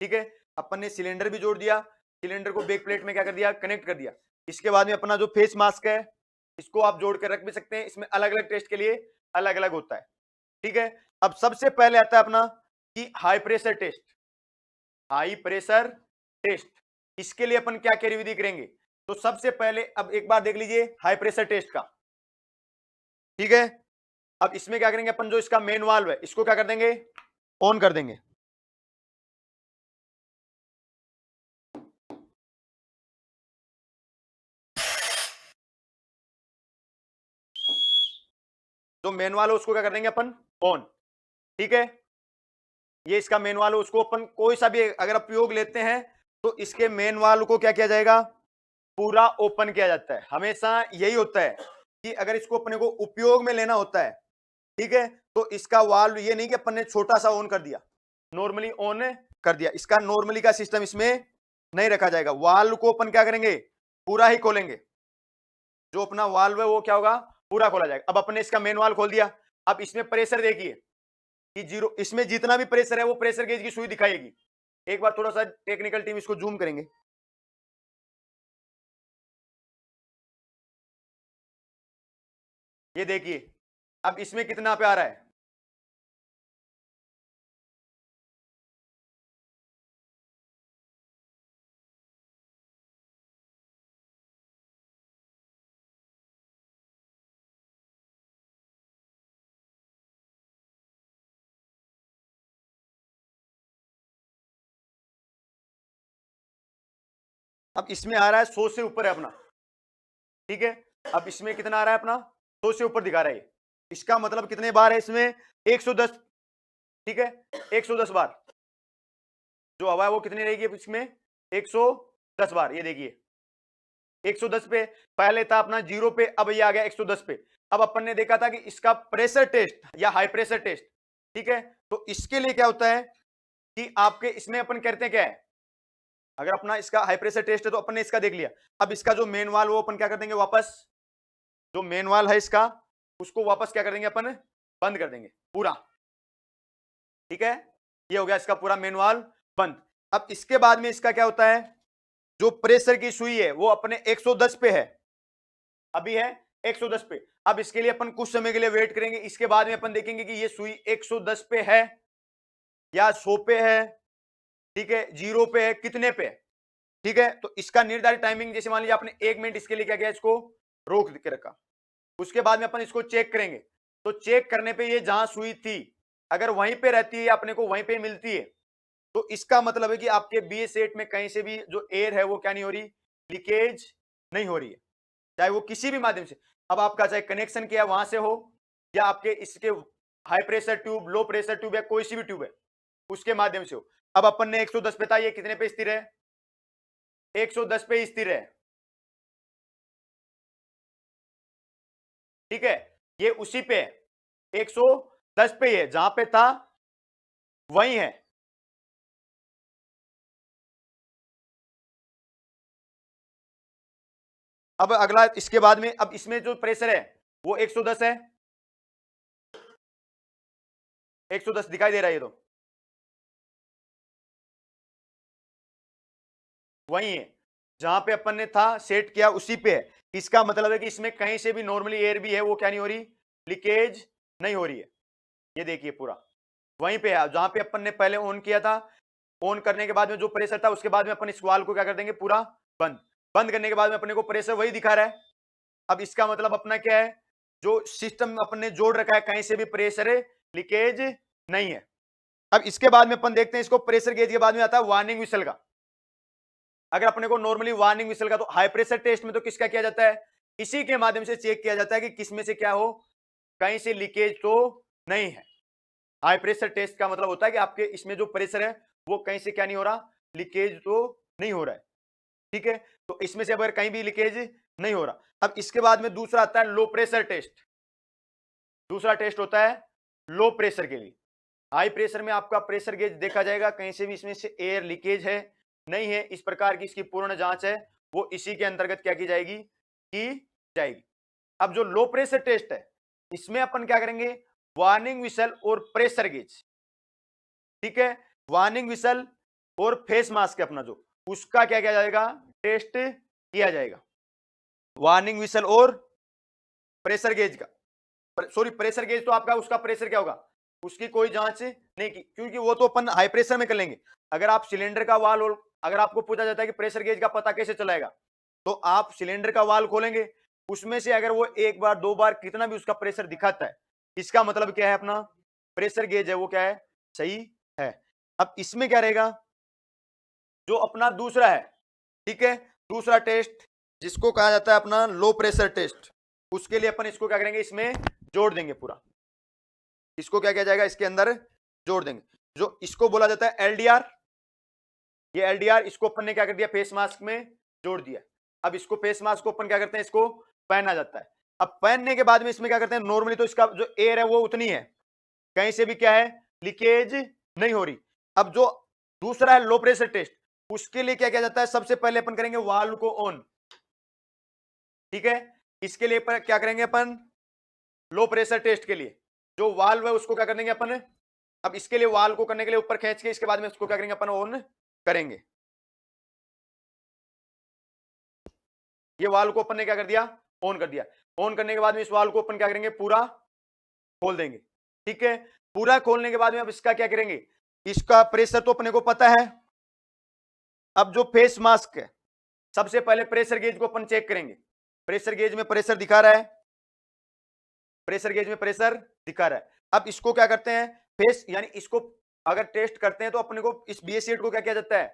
ठीक है, अपन ने सिलेंडर भी जोड़ दिया, सिलेंडर को बेक प्लेट में क्या कर दिया, कनेक्ट कर दिया। इसके बाद में अपना जो फेस मास्क है इसको आप जोड़ कर रख भी सकते हैं, इसमें अलग अलग टेस्ट के लिए अलग अलग होता है। ठीक है, अब सबसे पहले आता है अपना कि high pressure test, high pressure test, इसके लिए अपन क्या क्या विधि करेंगे। तो सबसे पहले अब एक बार देख लीजिए हाई प्रेशर टेस्ट का। ठीक है, अब इसमें क्या करेंगे अपन, जो इसका मेन वाल्व है इसको क्या कर देंगे, ऑन कर देंगे। जो मेन वाल्व उसको क्या कर देंगे अपन, ऑन। ठीक है, ये इसका मेन वाल्व, उसको अपन कोई सा भी अगर उपयोग लेते हैं तो इसके मेन वाल्व को क्या किया जाएगा, पूरा ओपन किया जाता है। हमेशा यही होता है कि अगर इसको अपने को उपयोग में लेना होता है, ठीक है, तो इसका वाल्व ये नहीं कि अपन ने छोटा सा ऑन कर दिया, नॉर्मली ऑन कर दिया, इसका नॉर्मली का सिस्टम इसमें नहीं रखा जाएगा। वाल्व को अपन क्या करेंगे, पूरा ही खोलेंगे, जो अपना वाल्व है वो क्या होगा, पूरा खोला जाएगा। अब अपने इसका मेन वाल्व खोल दिया, अब इसमें प्रेशर देखिए कि 0, इसमें जितना भी प्रेशर है वो प्रेशर गेज की सुई दिखाएगी। एक बार थोड़ा सा टेक्निकल टीम इसको जूम करेंगे, ये देखिए अब इसमें कितना पे आ रहा है, अब इसमें आ रहा है 100 से ऊपर है अपना। ठीक है, अब इसमें कितना आ रहा है अपना, 100 से ऊपर दिखा रहा है, इसका मतलब कितने बार है इसमें, 110। ठीक है, 110 बार जो हवा है वो कितनी रहेगी इसमें, 110 बार। ये देखिए 110 पे पहले था अपना 0 पे, अब ये आ गया 110 पे। अब अपन ने देखा था कि इसका प्रेशर टेस्ट या हाई प्रेशर टेस्ट, ठीक है, तो इसके लिए क्या होता है कि आपके इसमें अपन करते हैं क्या है, अगर अपना इसका हाई प्रेशर टेस्ट है तो अपन ने इसका देख लिया, अब इसका जो मेन वाल वो अपन क्या कर देंगे, वापस जो मेन वाल है इसका उसको वापस क्या कर देंगे अपन, बंद कर देंगे पूरा। ठीक है, ये हो गया इसका पूरा मेन वाल्व बंद। अब इसके बाद में इसका क्या होता है, जो प्रेशर की सुई है वो अपने 110 पे है, अभी है 110 पे। अब इसके लिए अपन कुछ समय के लिए वेट करेंगे, इसके बाद में अपन देखेंगे कि ये सुई 110 पे है या 100 पे है, ठीक है, 0 पे है, कितने पे है, ठीक है। तो इसका निर्धारित टाइमिंग, जैसे मान लीजिए आपने 1 मिनट इसके लिए क्या किया, इसको रोक के रखा, उसके बाद में अपन इसको चेक करेंगे। तो चेक करने पे ये जहां सुई थी अगर वहीं पे रहती है, अपने को वहीं पे मिलती है, तो इसका मतलब है कि आपके बी सेट में कहीं से भी जो एयर है वो क्या नहीं हो रही, लीकेज नहीं हो रही है, चाहे वो किसी भी माध्यम से। अब आपका चाहे कनेक्शन किया वहां से हो या आपके इसके high pressure tube, low pressure tube या कोई सी भी ट्यूब है उसके माध्यम से हो। अब अपन ने 110 पे था, ये कितने पे स्थिर है, 110 पे स्थिर है, ठीक है, ये उसी पे है, 110 पे है, जहां पे था वही है। अब अगला इसके बाद में, अब इसमें जो प्रेशर है वो 110 है, 110 दिखाई दे रहा है, ये तो वही है जहां पे अपन ने था सेट किया उसी पे है। इसका मतलब है कि इसमें कहीं से भी नॉर्मली एयर भी है वो क्या नहीं हो रही, लीकेज नहीं हो रही है। ये देखिए पूरा वहीं पे है जहां पे अपन ने पहले ऑन किया था, ऑन करने के बाद में जो प्रेशर था उसके बाद में अपन इस वाल्व को क्या कर देंगे, पूरा बंद। बंद करने के बाद में अपने को प्रेशर वही दिखा रहा है। अब इसका मतलब अपना क्या है, जो सिस्टम अपन ने जोड़ रखा है कहीं से भी प्रेशर लीकेज नहीं है। अब इसके बाद में अपन देखते हैं इसको, प्रेशर गेज के बाद में आता है वार्निंग विसल का। अगर अपने को नॉर्मली वार्निंग विसल का, तो हाई प्रेशर टेस्ट में तो किसका किया जाता है, इसी के माध्यम से चेक किया जाता है कि किसमें से क्या हो, कहीं से लीकेज तो नहीं है। हाई प्रेशर टेस्ट का मतलब होता है कि आपके इसमें जो प्रेशर है वो कहीं से क्या नहीं हो रहा, लीकेज तो नहीं हो रहा है, ठीक है। तो इसमें से अगर कहीं भी लीकेज नहीं हो रहा। अब इसके बाद में दूसरा आता है लो प्रेशर टेस्ट। दूसरा टेस्ट होता है लो प्रेशर के लिए। हाई प्रेशर में आपका प्रेशर गेज देखा जाएगा, कहीं से भी इसमें से एयर लीकेज है नहीं है, इस प्रकार की इसकी पूर्ण जांच है वो इसी के अंतर्गत क्या की जाएगी। अब जो लो प्रेशर टेस्ट है इसमें अपन क्या करेंगे, वार्निंग विसल और प्रेशर गेज, ठीक है, वार्निंग विसल और फेस मास्क अपना जो उसका क्या किया जाएगा, टेस्ट किया जाएगा। वार्निंग विसल और प्रेशर गेज का, सॉरी प्रेशर गेज तो आपका उसका प्रेशर क्या होगा, उसकी कोई जांच नहीं की, क्योंकि वो तो अपन हाई प्रेशर में कर लेंगे। अगर आप सिलेंडर का वाल, और अगर आपको पूछा जाता है कि प्रेशर गेज का पता कैसे चलाएगा, तो आप सिलेंडर का वाल खोलेंगे, उसमें से अगर वो एक बार दो बार कितना भी उसका प्रेशर दिखाता है, इसका मतलब क्या है, अपना प्रेशर गेज है वो क्या है, सही है। अब इसमें क्या रहेगा, जो अपना दूसरा है, ठीक है, दूसरा टेस्ट जिसको कहा जाता है अपना लो प्रेशर टेस्ट, उसके लिए अपन इसको क्या करेंगे, इसमें जोड़ देंगे पूरा, इसको क्या किया जाएगा, इसके अंदर जोड़ देंगे। जो इसको बोला जाता है एलडीआर, ये एलडीआर इसको अपन ने क्या कर दिया, फेस मास्क में जोड़ दिया। अब इसको फेस मास्क को अपन क्या करते हैं, इसको पहना जाता है। अब पहनने के बाद में इसमें क्या करते हैं, नॉर्मली तो इसका जो एयर है वो उतनी है, कहीं से भी क्या है, लीकेज नहीं हो रही। अब जो दूसरा है लो प्रेशर टेस्ट, उसके लिए क्या किया जाता है, सबसे पहले अपन करेंगे वाल्व को ऑन, ठीक है। इसके लिए क्या करेंगे अपन, लो प्रेशर टेस्ट के लिए जो वाल्व है उसको क्या कर देंगे अपन। अब इसके लिए वाल्व को करने के लिए ऊपर खींच के इसके बाद में उसको क्या करेंगे अपन, ऑन करेंगे। ये वाल्व को अपन ने क्या कर दिया, ऑन कर दिया। ऑन करने के बाद में इस वाल्व को अपन क्या करेंगे, पूरा खोल देंगे, ठीक है। पूरा खोलने के बाद में अब इसका क्या करेंगे, इसका प्रेशर तो अपने को पता है। अब जो फेस मास्क है, सबसे पहले प्रेशर गेज को अपन चेक करेंगे। प्रेशर गेज में प्रेशर दिखा रहा है, प्रेशर गेज में प्रेशर दिखा रहा है। अब इसको क्या करते हैं, फेस यानी इसको अगर टेस्ट करते हैं तो अपने को इस बी सेट को क्या किया जाता है,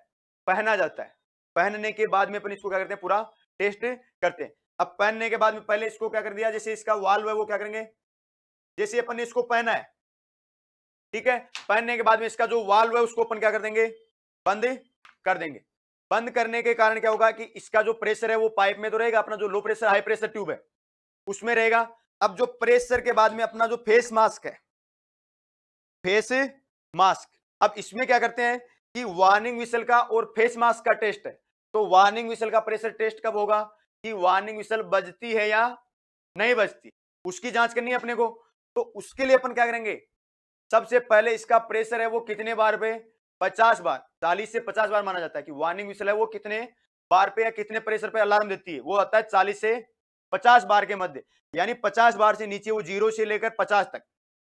पहना जाता है। पहनने के बाद में अपन इसको क्या करते हैं, पूरा टेस्ट करते हैं। अब पहनने के बाद में पहले इसको क्या कर दिया, जैसे इसका वाल्व है वो क्या करेंगे, जैसे अपन ने इसको पहना है, ठीक है, पहनने के बाद में इसका जो वाल्व है उसको अपन क्या कर देंगे, बंद कर देंगे। बंद करने के कारण क्या होगा कि इसका जो प्रेशर है वो पाइप में तो रहेगा, अपना जो low pressure high pressure tube है उसमें रहेगा। अब जो प्रेशर के बाद में अपना जो फेस मास्क है, फेस मास्क, अब इसमें क्या करते हैं कि वार्निंग विसल का और फेस मास्क का टेस्ट है। तो वार्निंग विसल का प्रेशर टेस्ट कब होगा, कि वार्निंग विसल बजती है या नहीं बजती, उसकी जांच करनी है अपने को। तो उसके लिए अपन क्या करेंगे, सबसे पहले इसका प्रेशर है वो कितने बार पे, 50 बार, 40 से 50 बार माना जाता है कि वार्निंग विसल है वो कितने बार पे या कितने प्रेशर पे अलार्म देती है, वो आता है 40 से 50 बार के मध्य, यानी 50 बार से नीचे वो 0 से लेकर 50 तक,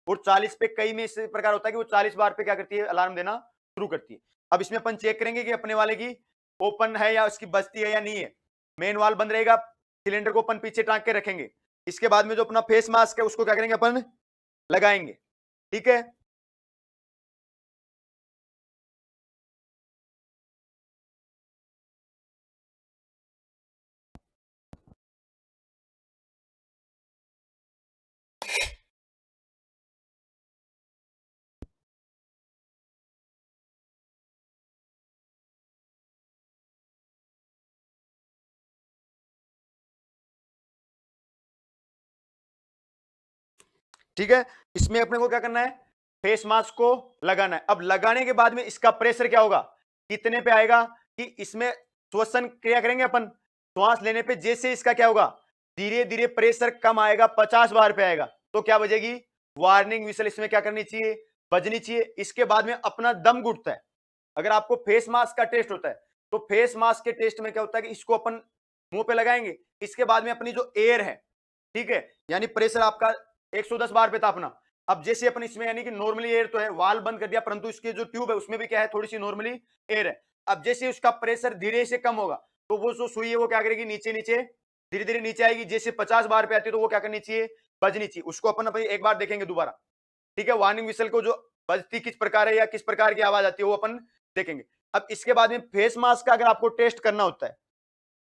और 40 पे कई में इस प्रकार होता है कि वो 40 बार पे क्या करती है, अलार्म देना शुरू करती है। अब इसमें अपन चेक करेंगे कि अपने वाले की ओपन है या उसकी बजती है या नहीं है। मेन वाल बंद रहेगा, सिलेंडर को अपन पीछे टांग के रखेंगे, इसके बाद में जो अपना फेस मास्क है उसको क्या करेंगे अपन, लगाएंगे। ठीक है, ठीक है, इसमें अपने को क्या करना है, फेस मास्क को लगाना है। अब लगाने के बाद में इसका प्रेशर क्या होगा, कितने पे आएगा, कि इसमें श्वसन क्रिया करेंगे अपन, श्वास लेने पे जैसे इसका क्या होगा, धीरे धीरे प्रेशर कम आएगा, 50 बार पे आएगा, तो क्या बजेगी, वार्निंग विसल इसमें क्या करनी चाहिए, बजनी चाहिए। इसके बाद में अपना दम घुटता है। अगर आपको फेस मास्क का टेस्ट होता है तो फेस मास्क के टेस्ट में क्या होता है कि इसको अपन मुंह पे लगाएंगे, इसके बाद में अपनी जो एयर है, ठीक है, यानी प्रेशर आपका 110 बार पे था अपना, अब जैसे अपन इसमें यानी कि नॉर्मली एयर तो है, वाल बंद कर दिया, परंतु इसके जो ट्यूब है उसमें भी क्या है, थोड़ी सी नॉर्मली एयर है। अब जैसे उसका प्रेशर धीरे से कम होगा तो वो जो सुई है वो क्या करेगी, नीचे नीचे धीरे धीरे नीचे आएगी, जैसे 50 बार पे आती है तो वो क्या करनी चाहिए, बजनी चाहिए। उसको अपन अपनी एक बार देखेंगे दोबारा, ठीक है, वार्निंग विसल को जो बजती किस प्रकार है या किस प्रकार की आवाज आती है वो अपन देखेंगे। अब इसके बाद में फेस मास्क का अगर आपको टेस्ट करना होता है,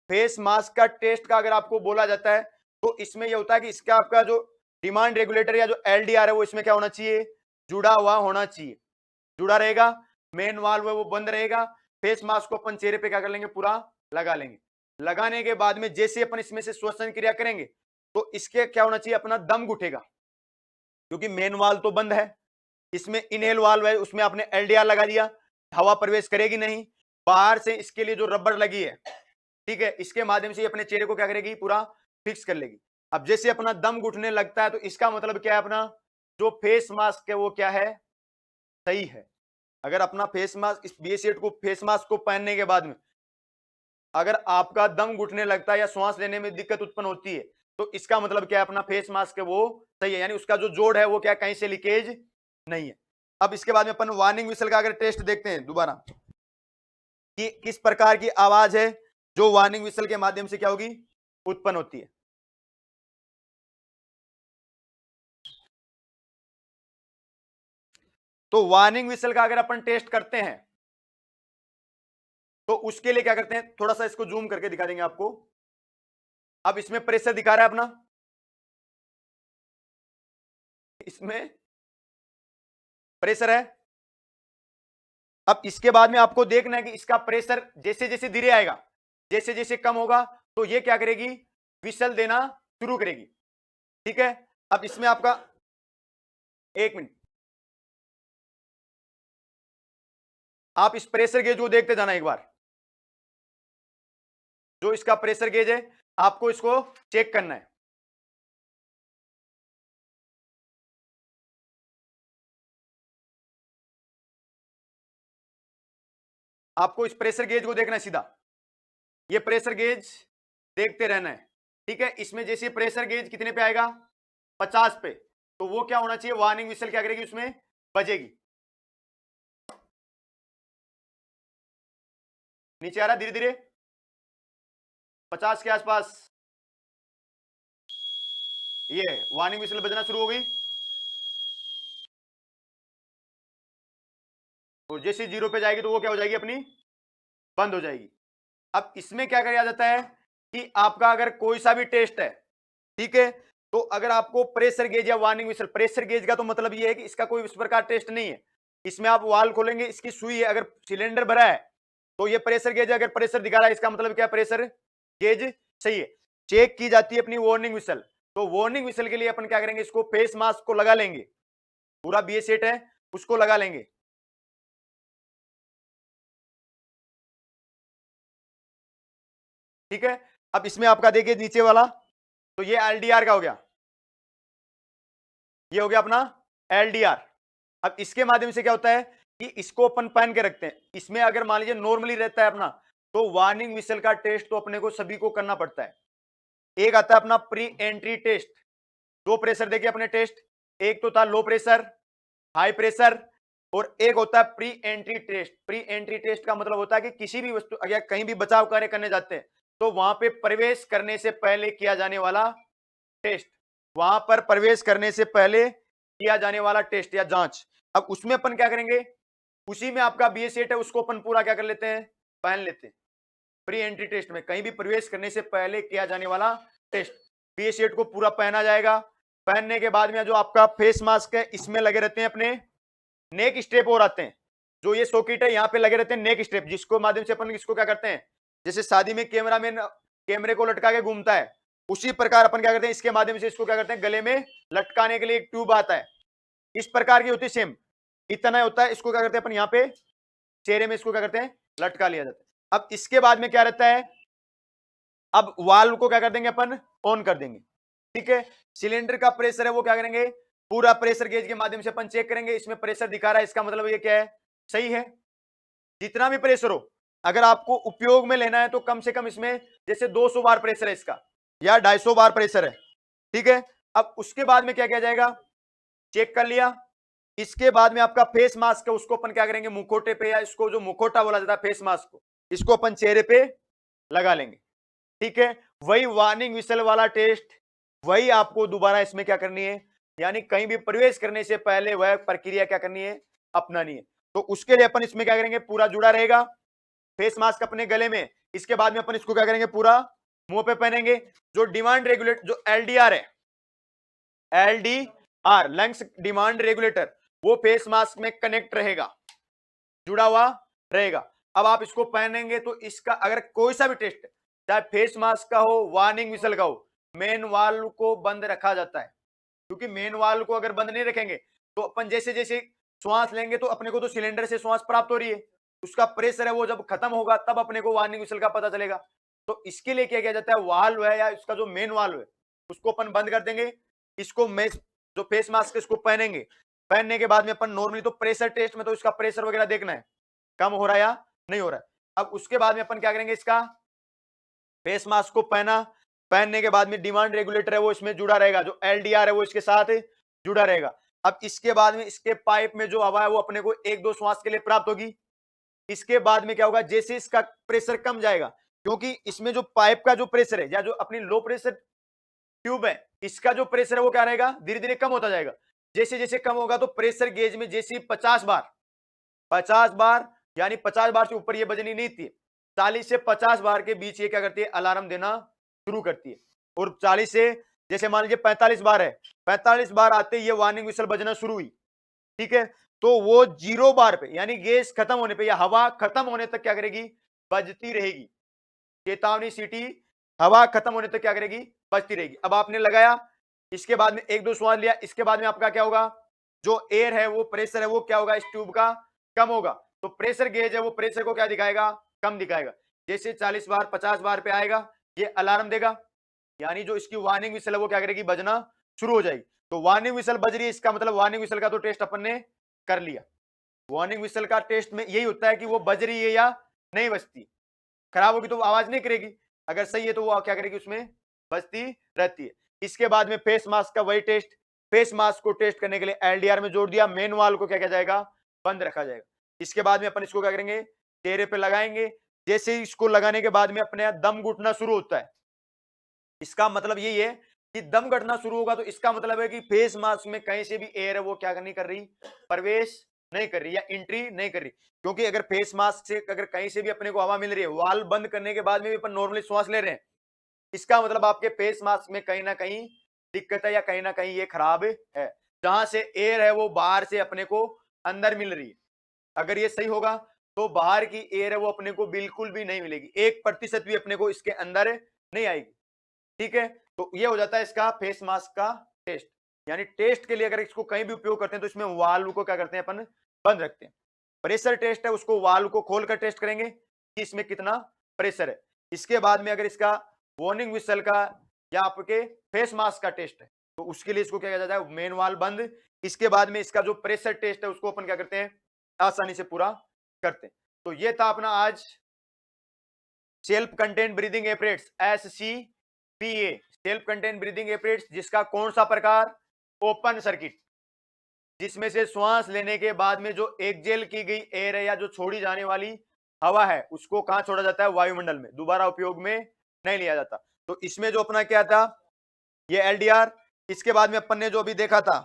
फेस मास्क का टेस्ट का अगर आपको बोला जाता है तो इसमें यह होता है कि इसका आपका जो डिमांड रेगुलेटर या जो एलडीआर है वो इसमें क्या होना चाहिए, जुड़ा हुआ होना चाहिए, जुड़ा रहेगा, मेन वाल्व है वो बंद रहेगा। फेस मास्क को अपन चेहरे पे क्या कर लेंगे, पूरा लगा लेंगे। लगाने के बाद में जैसे अपन इसमें से श्वसन क्रिया करेंगे तो इसके क्या होना चाहिए, अपना दम घुटेगा, क्योंकि मेन वाल्व तो बंद है, इसमें इनहेल वाल्व है, उसमें आपने एलडीआर लगा दिया, हवा प्रवेश करेगी नहीं, बाहर से इसके लिए जो रबर लगी है, ठीक है, इसके माध्यम से अपने चेहरे को क्या करेगी, पूरा फिक्स कर लेगी। अब जैसे अपना दम घुटने लगता है तो इसका मतलब क्या है, अपना जो फेस मास्क है वो क्या है, सही है। अगर अपना फेस मास्क, इस बी सेट को फेस मास्क को पहनने के बाद में अगर आपका दम घुटने लगता है या श्वास लेने में दिक्कत उत्पन्न होती है तो इसका मतलब क्या है, अपना फेस मास्क है वो सही है, यानी उसका जो जोड़ है वो क्या कहीं से लीकेज नहीं है। अब इसके बाद में अपन वार्निंग विसल का अगर टेस्ट देखते हैं दोबारा कि किस प्रकार की आवाज है जो वार्निंग विसल के माध्यम से क्या होगी, उत्पन्न होती है। तो वार्निंग विसल का अगर अपन टेस्ट करते हैं तो उसके लिए क्या करते हैं, थोड़ा सा इसको जूम करके दिखा देंगे आपको। अब इसमें प्रेशर दिखा रहा है अपना, इसमें प्रेशर है। अब इसके बाद में आपको देखना है कि इसका प्रेशर जैसे जैसे धीरे आएगा, जैसे जैसे कम होगा तो ये क्या करेगी, विसल देना शुरू करेगी। ठीक है, अब इसमें आपका, एक मिनट, आप इस प्रेशर गेज को देखते जाना एक बार, जो इसका प्रेशर गेज है आपको इसको चेक करना है। आपको इस प्रेशर गेज को देखना है सीधा, ये प्रेशर गेज देखते रहना है। ठीक है, इसमें जैसे प्रेशर गेज कितने पे आएगा, 50 पे, तो वो क्या होना चाहिए, वार्निंग विसल क्या करेगी, उसमें बजेगी। नीचे आ रहा धीरे धीरे 50 के आसपास, ये वार्निंग विसल बजना शुरू हो गई, और जैसे 0 पे जाएगी तो वो क्या हो जाएगी, अपनी बंद हो जाएगी। अब इसमें क्या किया जाता है कि आपका अगर कोई सा भी टेस्ट है, ठीक है, तो अगर आपको प्रेशर गेज या वार्निंग विसल, प्रेशर गेज का तो मतलब ये है कि इसका कोई इस प्रकार टेस्ट नहीं है, इसमें आप वाल खोलेंगे, इसकी सुई है, अगर सिलेंडर भरा है तो ये प्रेशर गेज अगर प्रेशर दिखा रहा है इसका मतलब क्या, प्रेशर गेज सही है। चेक की जाती है अपनी वार्निंग विसल, तो वार्निंग विसल के लिए अपन क्या करेंगे, इसको फेस मास्क को लगा लेंगे, पूरा बी सेट है उसको लगा लेंगे। ठीक है, अब इसमें आपका देखिए नीचे वाला, तो ये एलडीआर का हो गया, ये हो गया अपना एलडीआर। अब इसके माध्यम से क्या होता है कि इसको अपन पहन के रखते हैं, इसमें अगर मान लीजिए नॉर्मली रहता है अपना, तो वार्निंग विसल का टेस्ट तो अपने को सभी को करना पड़ता है। एक आता है अपना प्री एंट्री टेस्ट, दो प्रेशर देखिए अपने टेस्ट, एक तो था लो प्रेशर, हाई प्रेशर, और एक होता है pre entry test. Pre entry test का मतलब होता है कि किसी भी वस्तु अगर कहीं भी बचाव कार्य करने जाते हैं तो वहां पे प्रवेश करने से पहले किया जाने वाला टेस्ट, वहां पर प्रवेश करने से पहले किया जाने वाला टेस्ट या जांच। अब उसमें अपन क्या करेंगे, उसी में आपका BA-8 है, उसको अपन पूरा क्या कर लेते हैं, पहन लेते हैं। प्री एंट्री टेस्ट में कहीं भी प्रवेश करने से पहले किया जाने वाला टेस्ट, BA-8 को पूरा पहना जाएगा। पहनने के बाद में जो आपका फेस मास्क है इसमें लगे रहते हैं अपने नेक स्ट्रेप और आते हैं, जो ये सॉकेट है यहाँ पे लगे रहते हैं नेक स्ट्रेप, जिसको माध्यम से अपन इसको क्या करते हैं, जैसे शादी में कैमरा मैन कैमरे को लटका के घूमता है, उसी प्रकार अपन क्या करते हैं, इसके माध्यम से इसको क्या करते हैं, गले में लटकाने के लिए एक ट्यूब आता है, इस प्रकार की होती है सेम, इतना होता है। इसको क्या करते हैं अपन यहाँ पे चेहरे में इसको क्या करते हैं, लटका लिया जाता है। अब इसके बाद में क्या रहता है, अब वाल्व को क्या कर देंगे अपन, ऑन कर देंगे। ठीक है, सिलेंडर का प्रेशर है वो क्या करेंगे, पूरा प्रेशर गेज के माध्यम से अपन चेक करेंगे, इसमें प्रेशर दिखा रहा है, इसका मतलब ये क्या है, सही है। जितना भी प्रेशर हो, अगर आपको उपयोग में लेना है तो कम से कम इसमें जैसे 200 बार प्रेशर है इसका, या 250 बार प्रेशर है। ठीक है, अब उसके बाद में क्या किया जाएगा, चेक कर लिया। इसके बाद में आपका फेस मास्क है, उसको अपन क्या करेंगे, मुखोटे पे, या इसको जो मुखोटा बोला जाता है फेस मास्क को, इसको अपन चेहरे पे लगा लेंगे। ठीक है, वही वार्निंग विसल वाला टेस्ट, वही आपको दोबारा इसमें क्या करनी है, यानी कहीं भी प्रवेश करने से पहले वह प्रक्रिया क्या करनी है, अपनानी है। तो उसके लिए अपन इसमें क्या करेंगे, पूरा जुड़ा रहेगा फेस मास्क अपने गले में। इसके बाद में अपन इसको क्या करेंगे, पूरा मुंह पे पहनेंगे। जो डिमांड रेगुलेटर, जो LDR है, LDR लंग्स डिमांड रेगुलेटर, वो फेस मास्क में कनेक्ट रहेगा, जुड़ा हुआ रहेगा। अब आप इसको पहनेंगे तो इसका अगर कोई सा भी टेस्ट, चाहे फेस मास्क का हो, वार्निंग विसल का हो, मेन वाल्व को बंद रखा जाता है, क्योंकि मेन वाल्व को अगर बंद नहीं रखेंगे तो अपन जैसे जैसे श्वास लेंगे तो अपने को तो सिलेंडर से श्वास प्राप्त हो रही है, उसका प्रेशर है वो जब खत्म होगा तब अपने को वार्निंग विसल का पता चलेगा। तो इसके लिए क्या किया जाता है, वाल्व है या इसका जो मेन वाल्व है उसको अपन बंद कर देंगे। इसको जो फेस मास्क इसको पहनेंगे, पहनने के बाद में अपन नॉर्मली तो प्रेशर टेस्ट में तो इसका प्रेशर वगैरह देखना है कम हो रहा है या नहीं हो रहा है। अब उसके बाद में अपन क्या करेंगे, इसका फेस मास्क को पहनने के बाद में डिमांड रेगुलेटर है वो इसमें जुड़ा रहेगा, जो LDR है वो इसके साथ जुड़ा रहेगा। अब इसके बाद में इसके पाइप में जो हवा है वो अपने को 1-2 श्वास के लिए प्राप्त होगी। इसके बाद में क्या होगा, जैसे इसका प्रेशर कम जाएगा, क्योंकि इसमें जो पाइप का जो प्रेशर है या जो अपनी लो प्रेशर ट्यूब है, इसका जो प्रेशर है वो क्या रहेगा, धीरे धीरे कम होता जाएगा। जैसे जैसे कम होगा तो प्रेशर गेज में जैसे 50 बार यानी 50 बार से ऊपर ये बजनी नहीं थी, 40 से 50 बार के बीच ये क्या करती है, अलार्म देना शुरू करती है। और 40 से जैसे मान लीजिए 45 बार है, 45 बार आते ये वार्निंग विसल बजना शुरू हुई। ठीक है, तो वो 0 बार पे यानी गैस खत्म होने पे या हवा खत्म होने तक क्या करेगी, बजती रहेगी। चेतावनी सीटी हवा खत्म होने तक क्या करेगी, बजती रहेगी। अब आपने लगाया, इसके बाद में 1-2 श्वास लिया, इसके बाद में आपका क्या होगा, जो एयर है वो प्रेशर है वो क्या होगा, इस ट्यूब का कम होगा। तो प्रेशर गेज है वो प्रेशर को क्या दिखाएगा, कम दिखाएगा। जैसे 40 बार 50 बार पे आएगा ये अलार्म देगा, यानी जो इसकी वार्निंग विसल है वो क्या करेगी, बजना शुरू हो जाएगी। तो वार्निंग विसल बज रही है, इसका मतलब वार्निंग विसल का तो टेस्ट अपन ने कर लिया। वार्निंग विसल का टेस्ट में यही होता है कि वो बज रही है या नहीं बजती। खराब होगी तो वो आवाज नहीं करेगी, अगर सही है तो वो क्या करेगी, उसमें बजती रहती है। इसके बाद में फेस मास्क का वही टेस्ट, फेस मास्क को टेस्ट करने के लिए LDR में जोड़ दिया, मेन वाल्व को क्या किया जाएगा, बंद रखा जाएगा। इसके बाद में अपन इसको क्या करेंगे, चेहरे पे लगाएंगे। जैसे इसको लगाने के बाद में अपने दम घुटना शुरू होता है, इसका मतलब यही है कि दम घटना शुरू होगा, तो इसका मतलब है कि फेस मास्क में कहीं से भी एयर है वो क्या नहीं कर रही, प्रवेश नहीं कर रही या एंट्री नहीं कर रही। क्योंकि अगर फेस मास्क से अगर कहीं से भी अपने को हवा मिल रही है, वाल्व बंद करने के बाद में भी अपन नॉर्मली श्वास ले रहे हैं, इसका मतलब आपके फेस मास्क में कहीं ना कहीं दिक्कत है या कहीं ना कहीं ये खराब है। जहां से एयर है वो बाहर से अपने को अंदर मिल रही है, अगर ये सही होगा तो बाहर की एयर है वो अपने को बिल्कुल भी नहीं मिलेगी, 1% भी अपने को इसके अंदर नहीं आएगी। ठीक है, तो ये हो जाता है इसका फेस मास्क का टेस्ट। यानी टेस्ट के लिए अगर इसको कहीं भी उपयोग करते हैं तो इसमें वाल्व को क्या करते हैं, अपन बंद रखते हैं। प्रेशर टेस्ट है, उसको वाल्व को खोलकर टेस्ट करेंगे कि इसमें कितना प्रेशर है। इसके बाद में अगर इसका वार्निंग विसल का या आपके फेस मास्क का टेस्ट है तो उसके लिए इसको क्या किया जाता है, मेन वाल्व बंद इसके बाद में इसका जो प्रेशर टेस्ट है उसको अपन क्या करते हैं, आसानी से पूरा करते हैं। तो ये था अपना आज self contained breathing apparatus, SCPA, self contained breathing apparatus, जिसका कौन सा प्रकार, ओपन सर्किट, जिसमें से श्वास लेने के बाद में जो एक्सहेल की गई एयर है या जो छोड़ी जाने वाली हवा है उसको कहां छोड़ा जाता है, वायुमंडल में, दोबारा उपयोग में नहीं लिया जाता। तो इसमें जो अपना क्या था, ये LDR। इसके बाद में अपन ने जो अभी देखा था,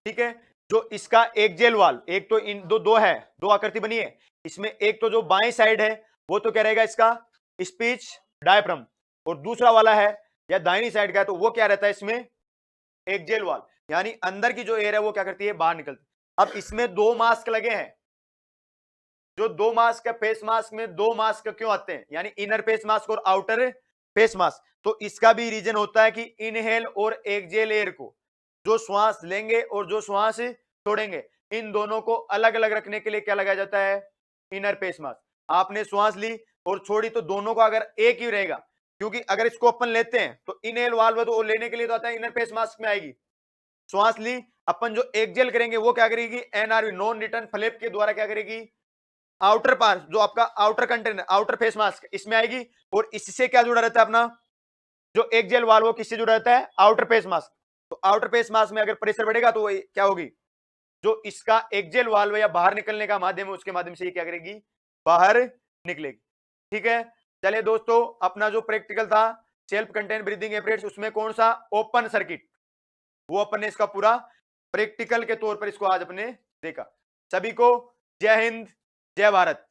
ठीक है, जो इसका एक्सहेल वाल्व, एक तो इन दो है, दो आकृति बनी है इसमें, एक तो जो बाएं साइड है वो तो क्या रहेगा इसका स्पीच डायफ्राम, और दूसरा वाला है या दाहिनी साइड का है तो वो क्या रहता है इसमें एक्सहेल वाल्व, यानी अंदर की जो एयर है वो क्या करती है, बाहर निकलती है। अब इसमें दो मास्क लगे हैं, जो दो मास्क है, फेस मास्क में दो मास्क क्यों आते हैं, यानी इनर फेस मास्क और आउटर फेस मास्क। तो इसका भी रीजन होता है कि इनहेल और एक्सहेल एयर को, जो श्वास लेंगे और जो श्वास छोड़ेंगे, इन दोनों को अलग अलग रखने के लिए क्या लगाया जाता है, इनर फेस मास्क। आपने श्वास ली और छोड़ी तो दोनों का अगर एक ही रहेगा, क्योंकि अगर इसको अपन लेते हैं तो इनहेल वाल्व तो लेने के लिए तो आता है इनर फेस मास्क में आएगी, श्वास ली, अपन जो एक्सहेल करेंगे वो क्या करेगी, NRV, नॉन रिटर्न फ्लैप के द्वारा क्या करेगी, आउटर पार्ट, जो आपका outer container, outer face mask इसमें आएगी, और इससे क्या जुड़ा रहता है अपना जो एक्सहेल वाल्व, वो किससे जुड़ा रहता है, आउटर फेस मास्क। तो आउटर फेस मास्क में अगर प्रेशर बढ़ेगा तो क्या होगी, जो इसका एक्सहेल वाल्व या बाहर निकलने का माध्यम है उसके माध्यम से ये क्या करेगी, बाहर निकलेगी। ठीक है, चलिए दोस्तों, अपना जो प्रैक्टिकल था सेल्फ कंटेन ब्रीदिंग एपरेट्स, उसमें कौन सा, ओपन सर्किट, वो अपन ने इसका पूरा प्रैक्टिकल के तौर पर इसको आज अपने देखा। सभी को जय हिंद, जय भारत।